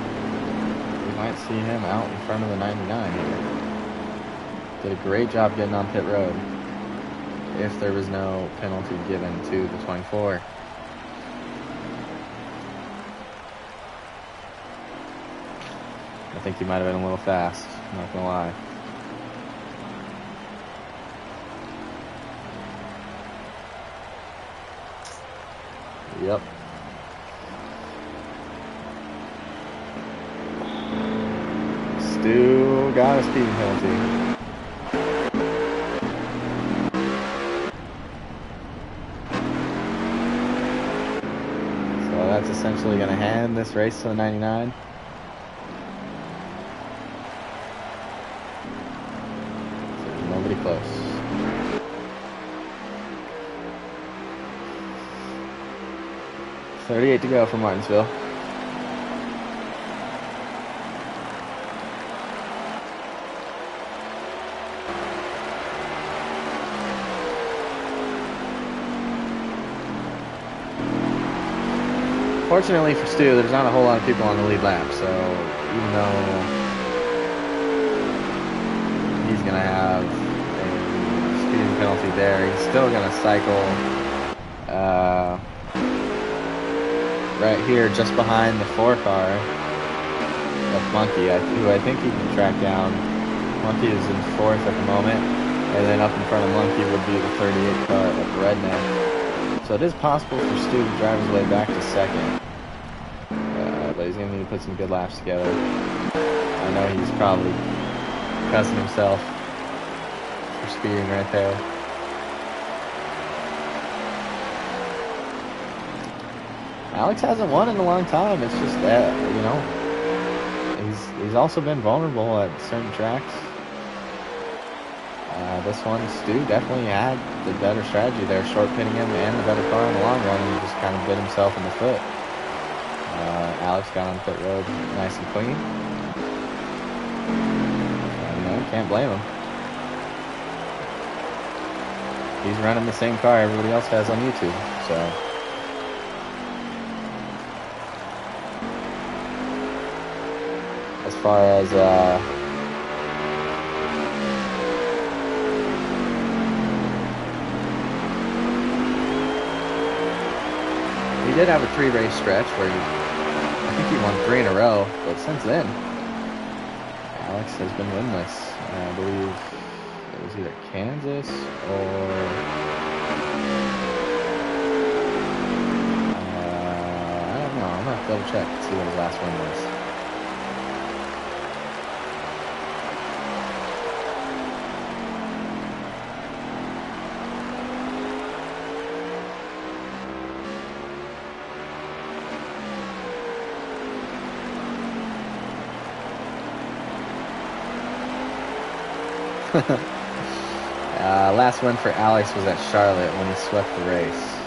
we might see him out in front of the 99 here. Did a great job getting on pit road if there was no penalty given to the 24. I think he might have been a little fast, not gonna lie. Yep. Stu got a speeding penalty. So that's essentially going to hand this race to the 99. So nobody close. .38 to go for Martinsville. Fortunately for Stu, there's not a whole lot of people on the lead lap, so even though he's going to have a speeding penalty there, he's still going to cycle right here just behind the 4 car of Monkey, who I think he can track down. Monkey is in 4th at the moment, and then up in front of Monkey would be the 38 car of Redneck. So it is possible for Stu to drive his way back to 2nd. But he's going to need to put some good laps together. I know he's probably cussing himself for speeding right there. Alex hasn't won in a long time. It's just that, you know, he's also been vulnerable at certain tracks. This one, Stu definitely had the better strategy there, short pitting him and the better car in the long run, and he just kind of bit himself in the foot. Alex got on pit road nice and clean. You know, can't blame him. He's running the same car everybody else has on YouTube, so. As far as he did have a 3-race stretch where I think he won 3 in a row, but since then, Alex has been winless. I believe it was either Kansas or I don't know. I'm gonna have to double check to see what his last win was. Last win for Alex was at Charlotte when he swept the race.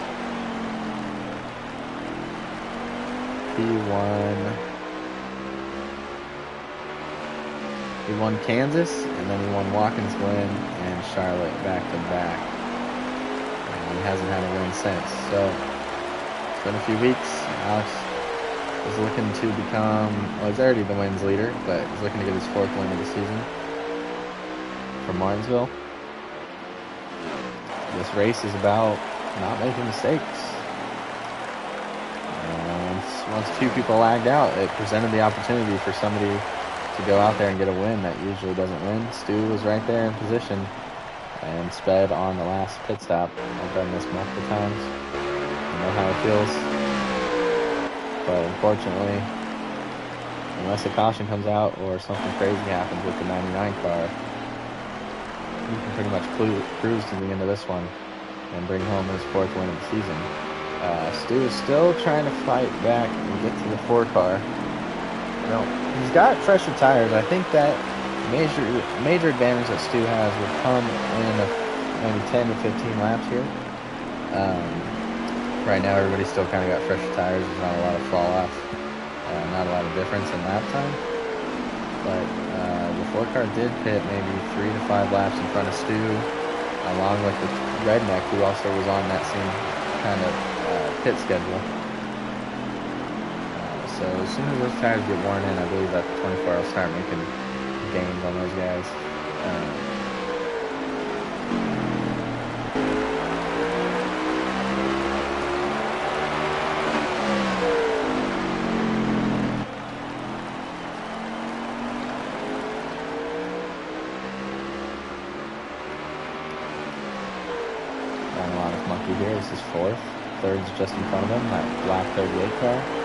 He won Kansas, and then he won Watkins Glen and Charlotte back to back. And he hasn't had a win since. So it's been a few weeks. Alex is looking to become, well, he's already the wins leader, but he's looking to get his 4th win of the season for Martinsville. This race is about not making mistakes. Once a few people lagged out, it presented the opportunity for somebody to go out there and get a win that usually doesn't win. Stu was right there in position and sped on the last pit stop. I've done this multiple times. I know how it feels. But unfortunately, unless a caution comes out or something crazy happens with the 99 car, you can pretty much cruise to the end of this one and bring home his 4th win of the season. Stu is still trying to fight back and get to the 4 car. You know, he's got fresher tires. I think that major advantage that Stu has would come in maybe 10 to 15 laps here. Right now, everybody's still kind of got fresher tires. There's not a lot of fall off, not a lot of difference in lap time. But the 4 car did pit maybe 3 to 5 laps in front of Stu, along with the Redneck, who also was on that same kind of pit schedule. So as soon as those tires get worn in, I believe that the 24 will start making gains on those guys. see here, this is fourth. Third's just in front of him, that black 38 car.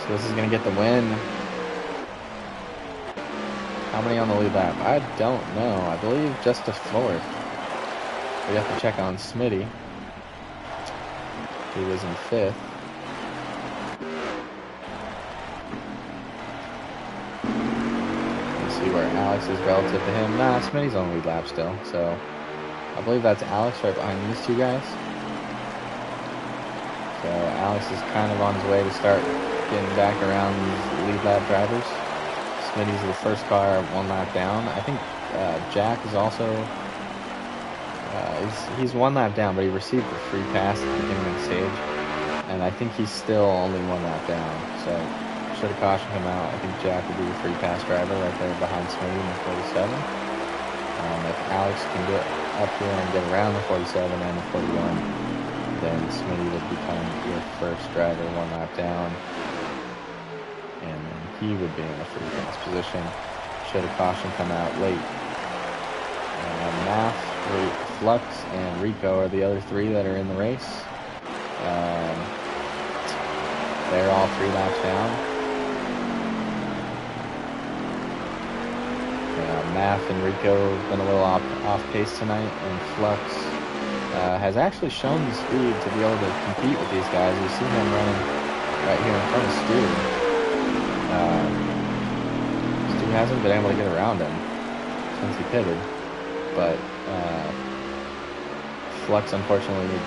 So this is going to get the win. How many on the lead lap? I don't know. I believe just a fourth. We have to check on Smitty. He was in fifth. Let's see where Alex is relative to him. Nah, Smitty's on the lead lap still. So I believe that's Alex right behind these two guys. So Alex is kind of on his way to start getting back around these lead lap drivers. Smitty's the first car one lap down. I think Jack is also, he's one lap down, but he received a free pass at the beginning of the stage. And I think he's still only one lap down. So should have cautioned him out. I think Jack would be the free pass driver right there behind Smitty in the 47. If Alex can get up here and get around the 47 and the 41, then Smitty would become your first driver one lap down. And then he would be in the free pass position. Should have caution come out late. Math, Flux, and Rico are the other three that are in the race. They're all 3 laps down. Math and Rico have been a little off pace tonight, and Flux has actually shown the speed to be able to compete with these guys. We've seen him running right here in front of Stu. Stu hasn't been able to get around him since he pitted, but Flux unfortunately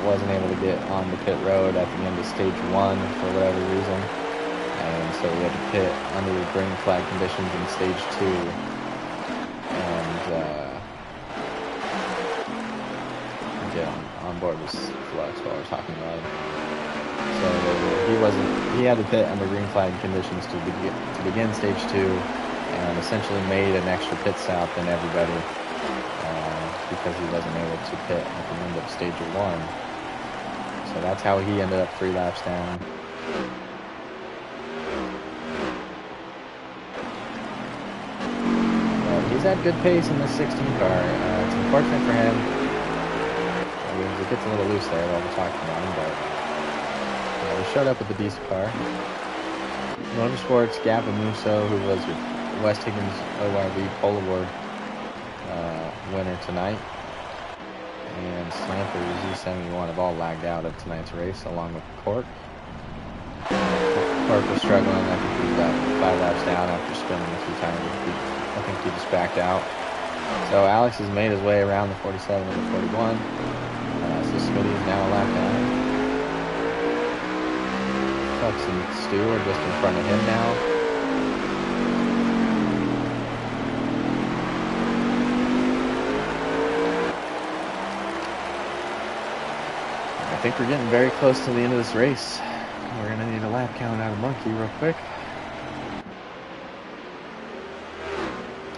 wasn't able to get on the pit road at the end of stage 1 for whatever reason, and so we had to pit under the green flag conditions in stage 2, and get on board with Flux while we're talking about it. So he had to pit under green flag conditions to begin stage 2, and essentially made an extra pit stop than everybody because he wasn't able to pit at the end of stage 1. So that's how he ended up 3 laps down. He's at good pace in this 16 car. It's unfortunate for him. It gets a little loose there while we're talking about him, but we showed up with the decent car. Motorsports, Gavin Musso, who was your West Higgins ORV Pole Award winner tonight, and Slamper Z71 have all lagged out of tonight's race, along with Cork. Cork was struggling. I think he was about 5 laps down after spinning a few times. I think he just backed out. So Alex has made his way around the 47 and the 41. So Smitty is now a lap down. Flux and Stu are just in front of him now. I think we're getting very close to the end of this race. We're going to need a lap count out of Monkey real quick.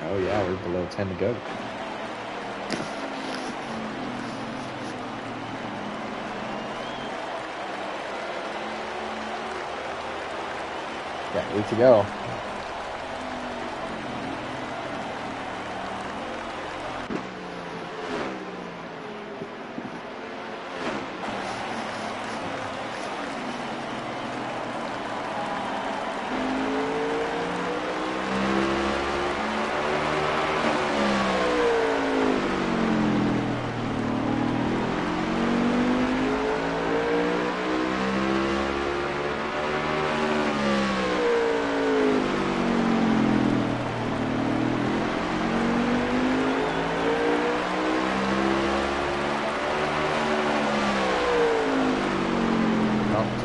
Oh yeah, we're below 10 to go. Got 8 to go.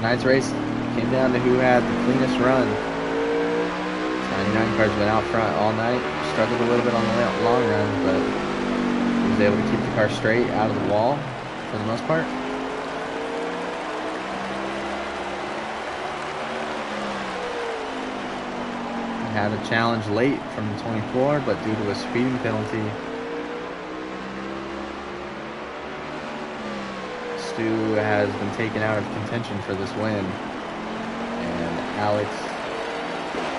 Tonight's race came down to who had the cleanest run. 99 cars been out front all night, struggled a little bit on the long runs, but he was able to keep the car straight out of the wall for the most part. He had a challenge late from the 24, but due to a speeding penalty, Stu has been taken out of contention for this win, and Alex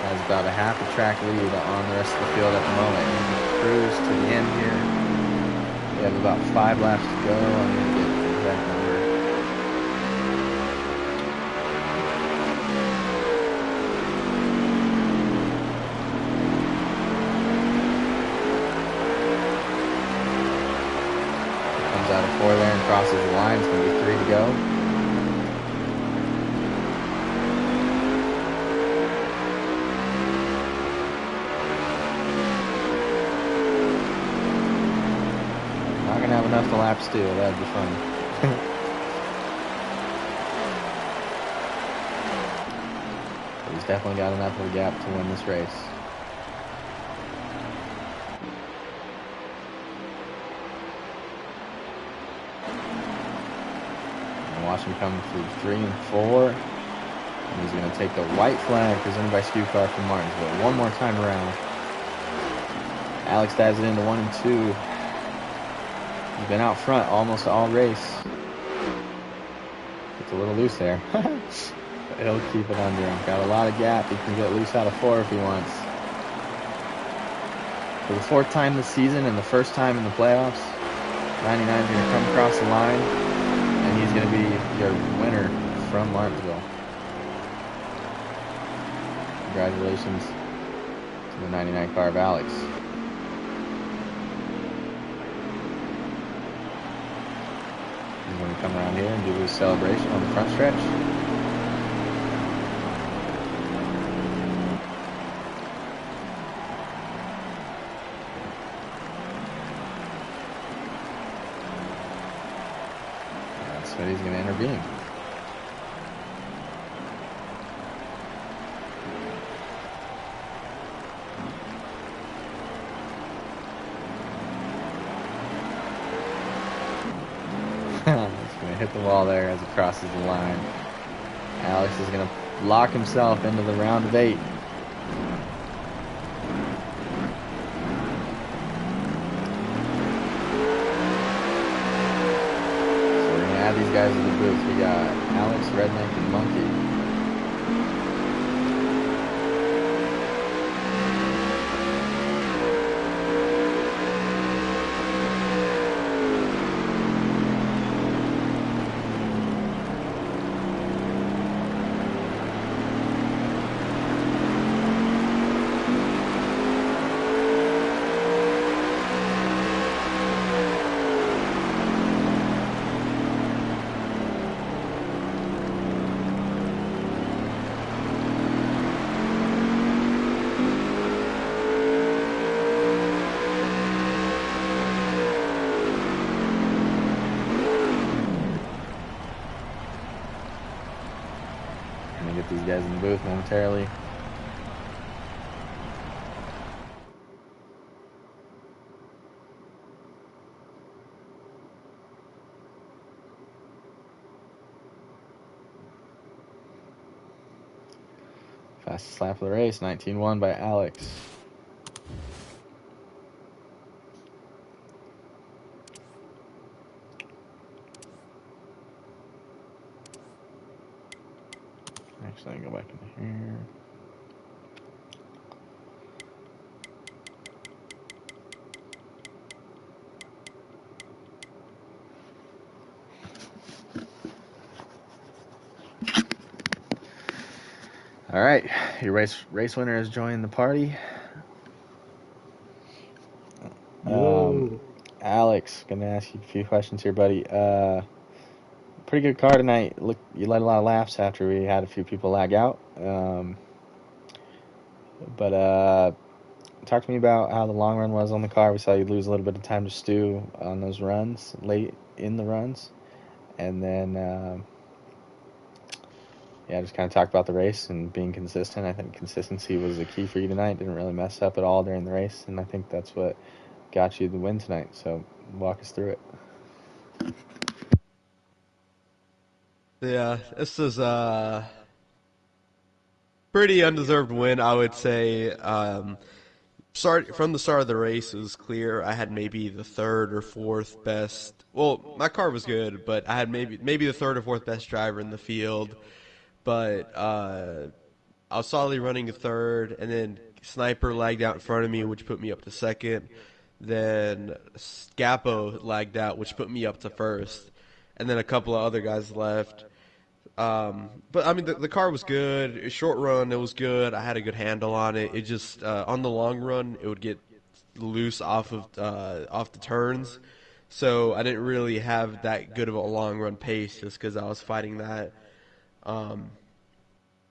has about a half a track lead on the rest of the field at the moment. He can cruise to the end here. We have about 5 laps to go. I'm going to get the exact number. Comes out of 4 there and crosses the line. It's going to be 3 to go. Have enough to lap Stu, that'd be funny. But he's definitely got enough of a gap to win this race. And watch him come through 3 and 4. And he's going to take the white flag presented by Skew Car from Martinsville. One more time around. Alex dives it into 1 and 2. He's been out front almost all race. Gets a little loose there. But he'll keep it under him. Got a lot of gap. He can get loose out of 4 if he wants. For the 4th time this season and the first time in the playoffs, 99 is going to come across the line, and he's going to be your winner from Martinsville. Congratulations to the 99 car of Alex. He's going to come around here and do his celebration on the front stretch. That's what he's going to intervene. Hit the wall there as it crosses the line. Alex is going to lock himself into the round of 8. So we're going to add these guys to the booth. We got Alex, Redneck, and Monkey. These guys in the booth momentarily. Fastest lap of the race, 19.1 by Alex. Actually, I can go back into here. All right, your race winner has joined the party. Alex, gonna ask you a few questions here, buddy. Pretty good car tonight. Look, you led a lot of laps after we had a few people lag out. But talk to me about how the long run was on the car. We saw you lose a little bit of time to Stu on those runs, late in the runs. And then yeah, just kind of talk about the race and being consistent. I think consistency was the key for you tonight. Didn't really mess up at all during the race, and I think that's what got you the win tonight. So walk us through it. Yeah, this is a pretty undeserved win, I would say. Start from the start of the race, it was clear I had maybe the third or fourth best. Well, my car was good, but I had maybe the third or fourth best driver in the field. But I was solidly running a third, and then Sniper lagged out in front of me, which put me up to second. Then Scapo lagged out, which put me up to first, and then a couple of other guys left. But I mean, the car was good. Short run, it was good. I had a good handle on it. It just on the long run, it would get loose off the turns. So I didn't really have that good of a long run pace just because I was fighting that. Um,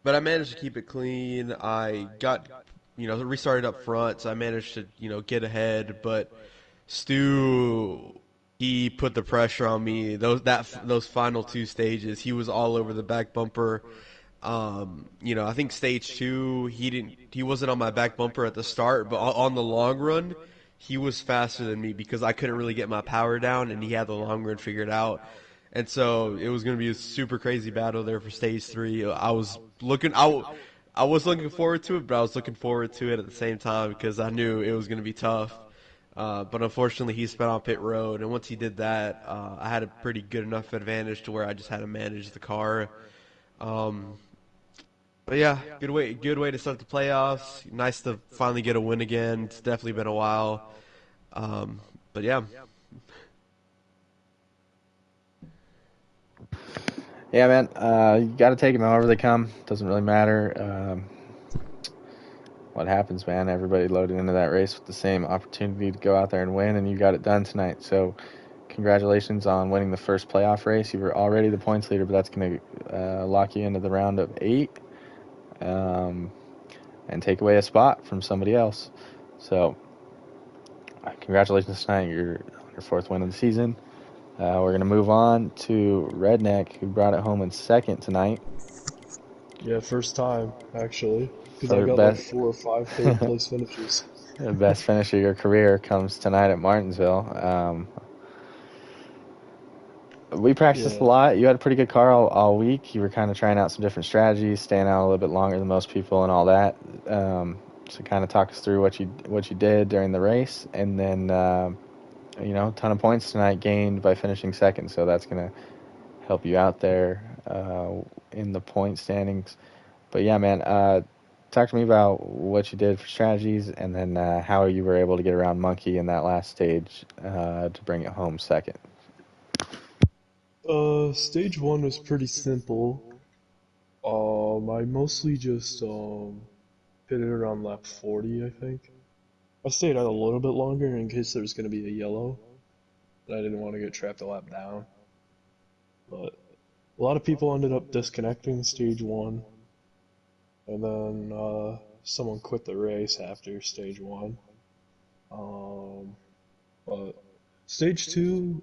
but I managed to keep it clean. I got, restarted up front, so I managed to, get ahead. But Stu, he put the pressure on me. Those final two stages, he was all over the back bumper. I think stage two, he wasn't on my back bumper at the start, but on the long run, he was faster than me because I couldn't really get my power down, and he had the long run figured out. And so it was going to be a super crazy battle there for stage three. I was looking forward to it, but I was looking forward to it at the same time because I knew it was going to be tough. But unfortunately, he sped on pit road, and once he did that, I had a pretty good enough advantage to where I just had to manage the car. Um, but yeah, good way to start the playoffs. Nice to finally get a win again. It's definitely been a while. Um, but yeah, Yeah, man, you got to take them however they come. Doesn't really matter what happens, man. Everybody loaded into that race with the same opportunity to go out there and win, and you got it done tonight. So congratulations on winning the first playoff race. You were already the points leader, but that's going to lock you into the round of 8 um, and take away a spot from somebody else. So congratulations tonight. You're on your 4th win of the season. We're going to move on to Redneck, who brought it home in second tonight Yeah, first time actually, because I for got like best four or five third place finishes. best finish of your career comes tonight at Martinsville. We practiced a Yeah. lot. You had a pretty good car all week. You were kind of trying out some different strategies, staying out a little bit longer than most people, and all that. So kind of talk us through what you did during the race, and then a ton of points tonight gained by finishing second. So that's gonna help you out there in the point standings. But yeah, man, talk to me about what you did for strategies, and then how you were able to get around Monkey in that last stage to bring it home second. Stage one was pretty simple. I mostly just hit it around lap 40, I think. I stayed out a little bit longer in case there was gonna be a yellow, and I didn't want to get trapped a lap down. But a lot of people ended up disconnecting stage one, and then someone quit the race after stage one. Um, but stage two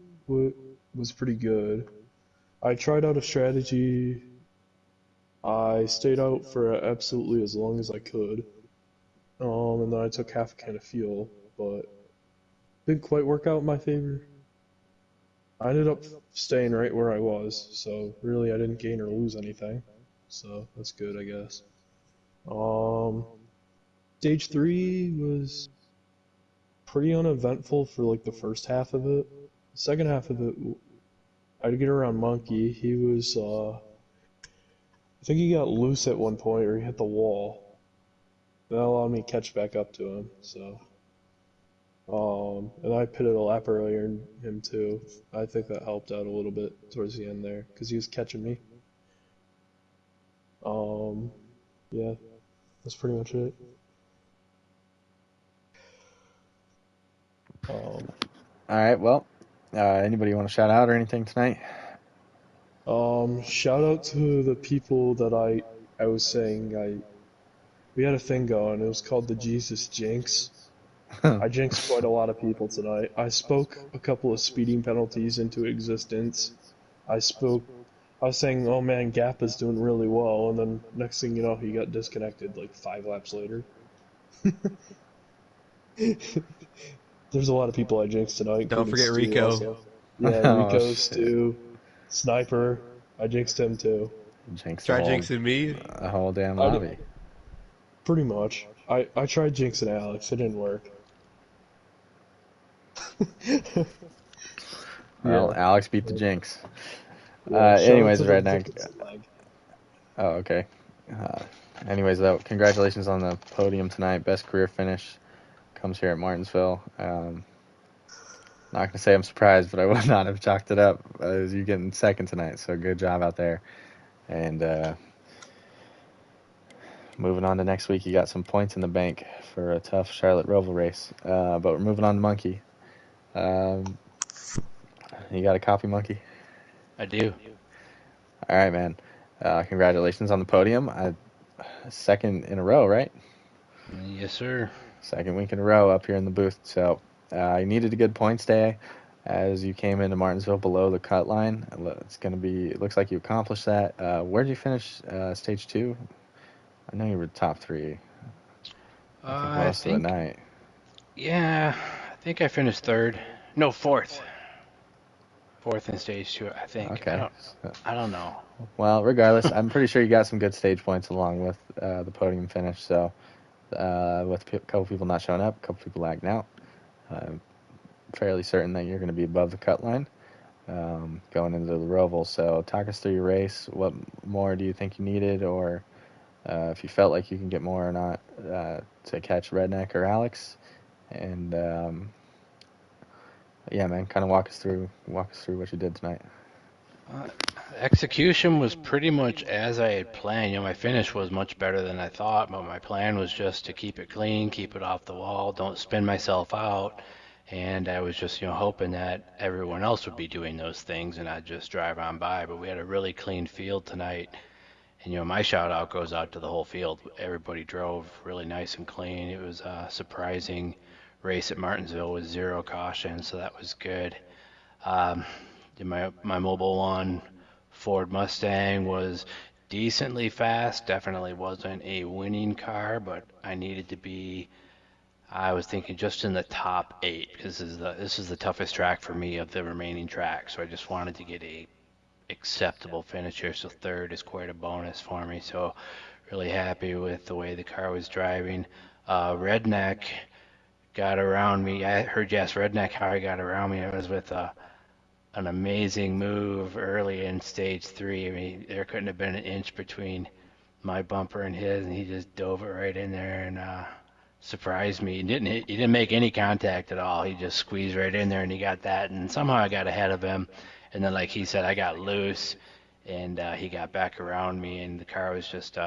was pretty good. I tried out a strategy. I stayed out for absolutely as long as I could. And then I took half a can of fuel, but didn't quite work out in my favor. I ended up staying right where I was, so really I didn't gain or lose anything. So that's good, I guess. Um, Stage three was pretty uneventful for like the first half of it. The second half of it, I'd get around Monkey. I think he got loose at one point or he hit the wall. That allowed me to catch back up to him. And I pitted a lap earlier in him too. I think that helped out a little bit towards the end there because he was catching me. Um, yeah, that's pretty much it. Um, All right, well, anybody want to shout out or anything tonight? Shout out to the people that I was saying we had a thing going. It was called the Jesus Jinx. I jinxed quite a lot of people tonight. I spoke a couple of speeding penalties into existence. I spoke I was saying, oh man, Gap is doing really well, and then next thing you know, he got disconnected like 5 laps later. There's a lot of people I jinxed tonight, Don't including forget Stu Rico. also. Yeah, Oh Rico, shit! Stu, Sniper. I jinxed him too. Jinx Try jinxing me. the whole damn I did, lobby. pretty much. I tried jinxing Alex. It didn't work. Well, Yeah. Alex beat the Jinx. Yeah. Shout out Anyways, to the Redneck. victims of lag. Oh, okay. Uh, anyways, though, congratulations on the podium tonight. Best career finish comes here at Martinsville. Not gonna say I'm surprised, but I would not have chalked it up as you getting second tonight. So good job out there. And moving on to next week, you got some points in the bank for a tough Charlotte Roval race. But we're moving on to Monkey. You got a copy, Monkey? I do. All right, man. Congratulations on the podium. Second in a row, right? Yes, sir. Second week in a row up here in the booth. So you needed a good points day as you came into Martinsville below the cut line. It looks like you accomplished that. Where did you finish stage two? I know you were top three, I think, I most of the think, night. yeah, I think I finished third. No, fourth. Fourth in stage two, I think. Okay. I don't know. Well, regardless, I'm pretty sure you got some good stage points along with the podium finish. So with a couple people not showing up, a couple people lagging out, I'm fairly certain that you're going to be above the cut line going into the Roval. So talk us through your race. What more do you think you needed, or if you felt like you can get more or not to catch Redneck or Alex? And yeah, man, kind of walk us through what you did tonight. Uh, Execution was pretty much as I had planned. My finish was much better than I thought, but my plan was just to keep it clean, keep it off the wall, don't spin myself out. And I was just, hoping that everyone else would be doing those things and I'd just drive on by. But we had a really clean field tonight. And, my shout out goes out to the whole field. Everybody drove really nice and clean. It was a surprising race at Martinsville with zero caution, so that was good. Um, my Mobile One Ford Mustang was decently fast. Definitely wasn't a winning car, but I was thinking just in the top 8 because this is the toughest track for me of the remaining tracks. So I just wanted to get a acceptable finish here. So third is quite a bonus for me. So really happy with the way the car was driving. Redneck got around me. I heard you ask Redneck how he got around me. It was with an amazing move early in stage 3. I mean, there couldn't have been an inch between my bumper and his, and he just dove it right in there and surprised me. He didn't make any contact at all. He just squeezed right in there, and he got that. And somehow I got ahead of him. And then, like he said, I got loose, and he got back around me, and the car was just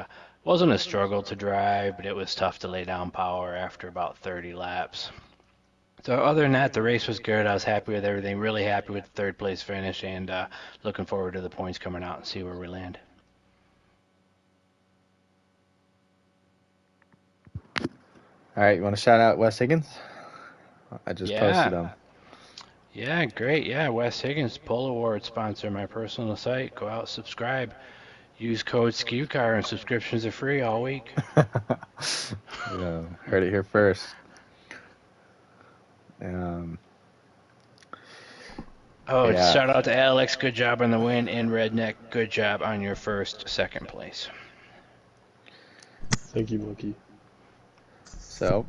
wasn't a struggle to drive, but it was tough to lay down power after about 30 laps. So other than that, the race was good. I was happy with everything. Really happy with the third place finish, and looking forward to the points coming out and see where we land. All right, you want to shout out Wes Higgins? I just posted him. Yeah, great. Yeah, Wes Higgins, Pull Award sponsor, my personal site. Go out, subscribe. Use code SKEWCAR and subscriptions are free all week. Yeah, heard it here first. Yeah. Shout out to Alex. Good job on the win. And Redneck, good job on your second place. Thank you, Monkey. So,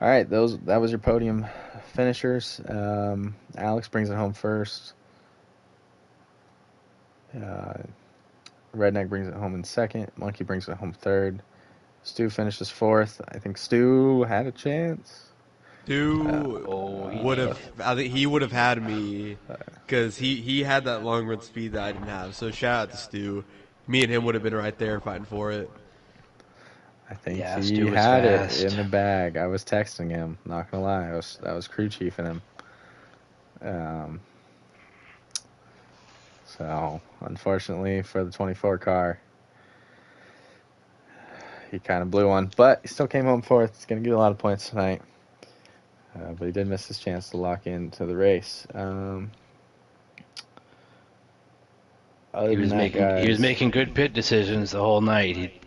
all right, that was your podium finishers. Alex brings it home first. Redneck brings it home in second. Monkey brings it home third. Stu finishes fourth. I think Stu had a chance. I think he would have had me because he had that long run speed that I didn't have. So shout out to Stu. Me and him would have been right there fighting for it. I think he Stu was had fast. it in the bag. I was texting him. Not gonna lie, I was crew chiefing him. So unfortunately for the 24 car, he kind of blew one, but he still came home fourth. He's gonna get a lot of points tonight. But he did miss his chance to lock into the race. Other He than was that, making guys, good pit decisions the whole night.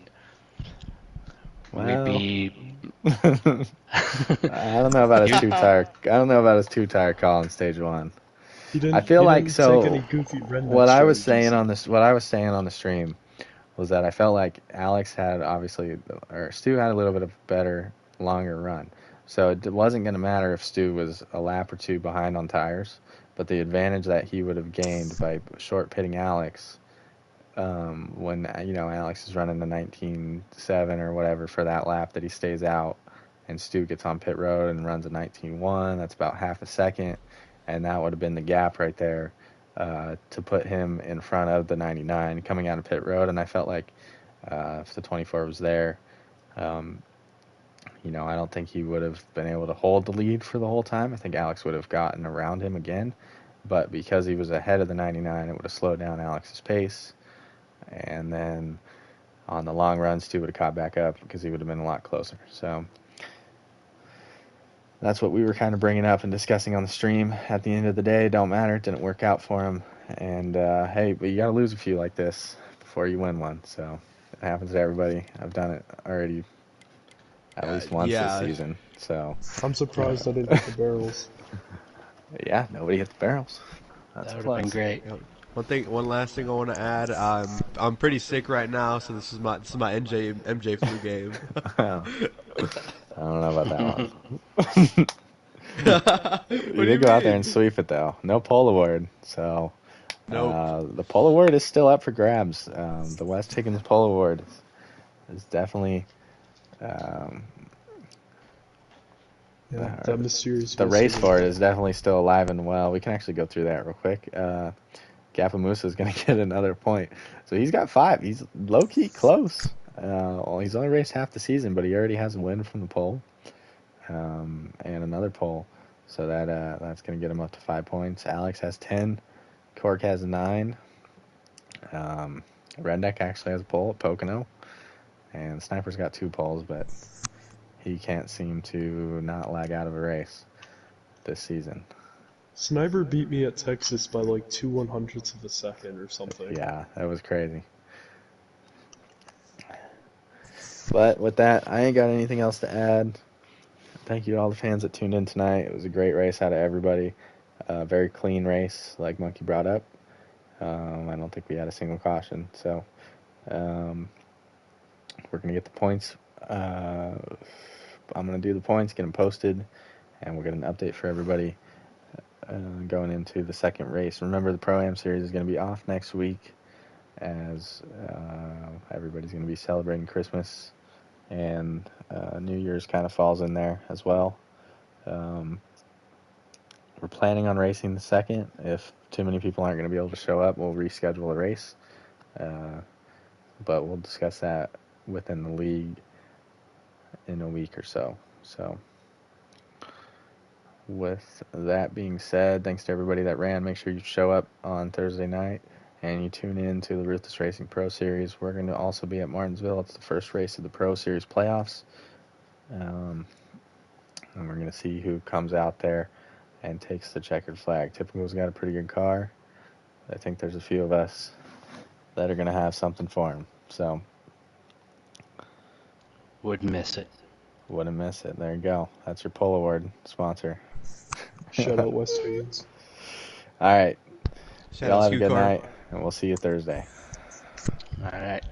We'd well, be. I don't know about his He was- two-tire. I don't know about his two-tire call in stage one. He I didn't. feel He like didn't take any so. goofy redneck What I was saying strategies. on this, what I was saying on the stream, was that I felt like Alex had obviously, or Stu had a little bit of better, longer run. So it wasn't going to matter if Stu was a lap or two behind on tires, but the advantage that he would have gained by short pitting Alex, when Alex is running the 19.7 or whatever for that lap that he stays out, and Stu gets on pit road and runs a 19.1, that's about half a second, and that would have been the gap right there. To put him in front of the 99 coming out of pit road, and I felt like if the 24 was there, I don't think he would have been able to hold the lead for the whole time. I think Alex would have gotten around him again, but because he was ahead of the 99, it would have slowed down Alex's pace, and then on the long runs, Stu would have caught back up because he would have been a lot closer. So that's what we were kind of bringing up and discussing on the stream. At the end of the day, it don't matter. It didn't work out for him. And, hey, but you got to lose a few like this before you win one. So it happens to everybody. I've done it already at least once this season. So I'm surprised I didn't hit the barrels. yeah, nobody hit the barrels. That's That a would have been plus. great. One last thing I want to add. I'm pretty sick right now, so this is my MJ flu game. I don't know about that one. You did go out there and sweep it, though. No pole award. So Nope. the pole award is still up for grabs. The West Higgins pole award is definitely That mysterious. the race for it is definitely still alive and well. We can actually go through that real quick. Gapamusa is going to get another point. So he's got 5. He's low-key close. Well, he's only raced half the season, but he already has a win from the pole and another pole. So that's going to get him up to 5 points. Alex has 10. Cork has 9. Redneck actually has a pole at Pocono. And Sniper's got 2 poles, but he can't seem to not lag out of a race this season. Sniper beat me at Texas by like 2/100ths of a second or something. Yeah, that was crazy. But with that, I ain't got anything else to add. Thank you to all the fans that tuned in tonight. It was a great race out of everybody. Very clean race, like Monkey brought up. I don't think we had a single caution. So we're going to get the points. I'm going to do the points, get them posted, and we'll get an update for everybody going into the second race. Remember, the Pro-Am Series is going to be off next week as everybody's going to be celebrating Christmas, and New Year's kind of falls in there as well. We're planning on racing the second. If too many people aren't going to be able to show up, we'll reschedule a race. But we'll discuss that within the league in a week or so. So with that being said, thanks to everybody that ran. Make sure you show up on Thursday night and you tune in to the Ruthless Racing Pro Series. We're going to also be at Martinsville. It's the first race of the Pro Series playoffs. And we're going to see who comes out there and takes the checkered flag. Typical's got a pretty good car. I think there's a few of us that are going to have something for him. So Wouldn't miss it. wouldn't miss it. There you go. That's your pole award sponsor. Shout out West Higgins. All right. Shout Y'all out have a good Scoot Car. night, and we'll see you Thursday. All right.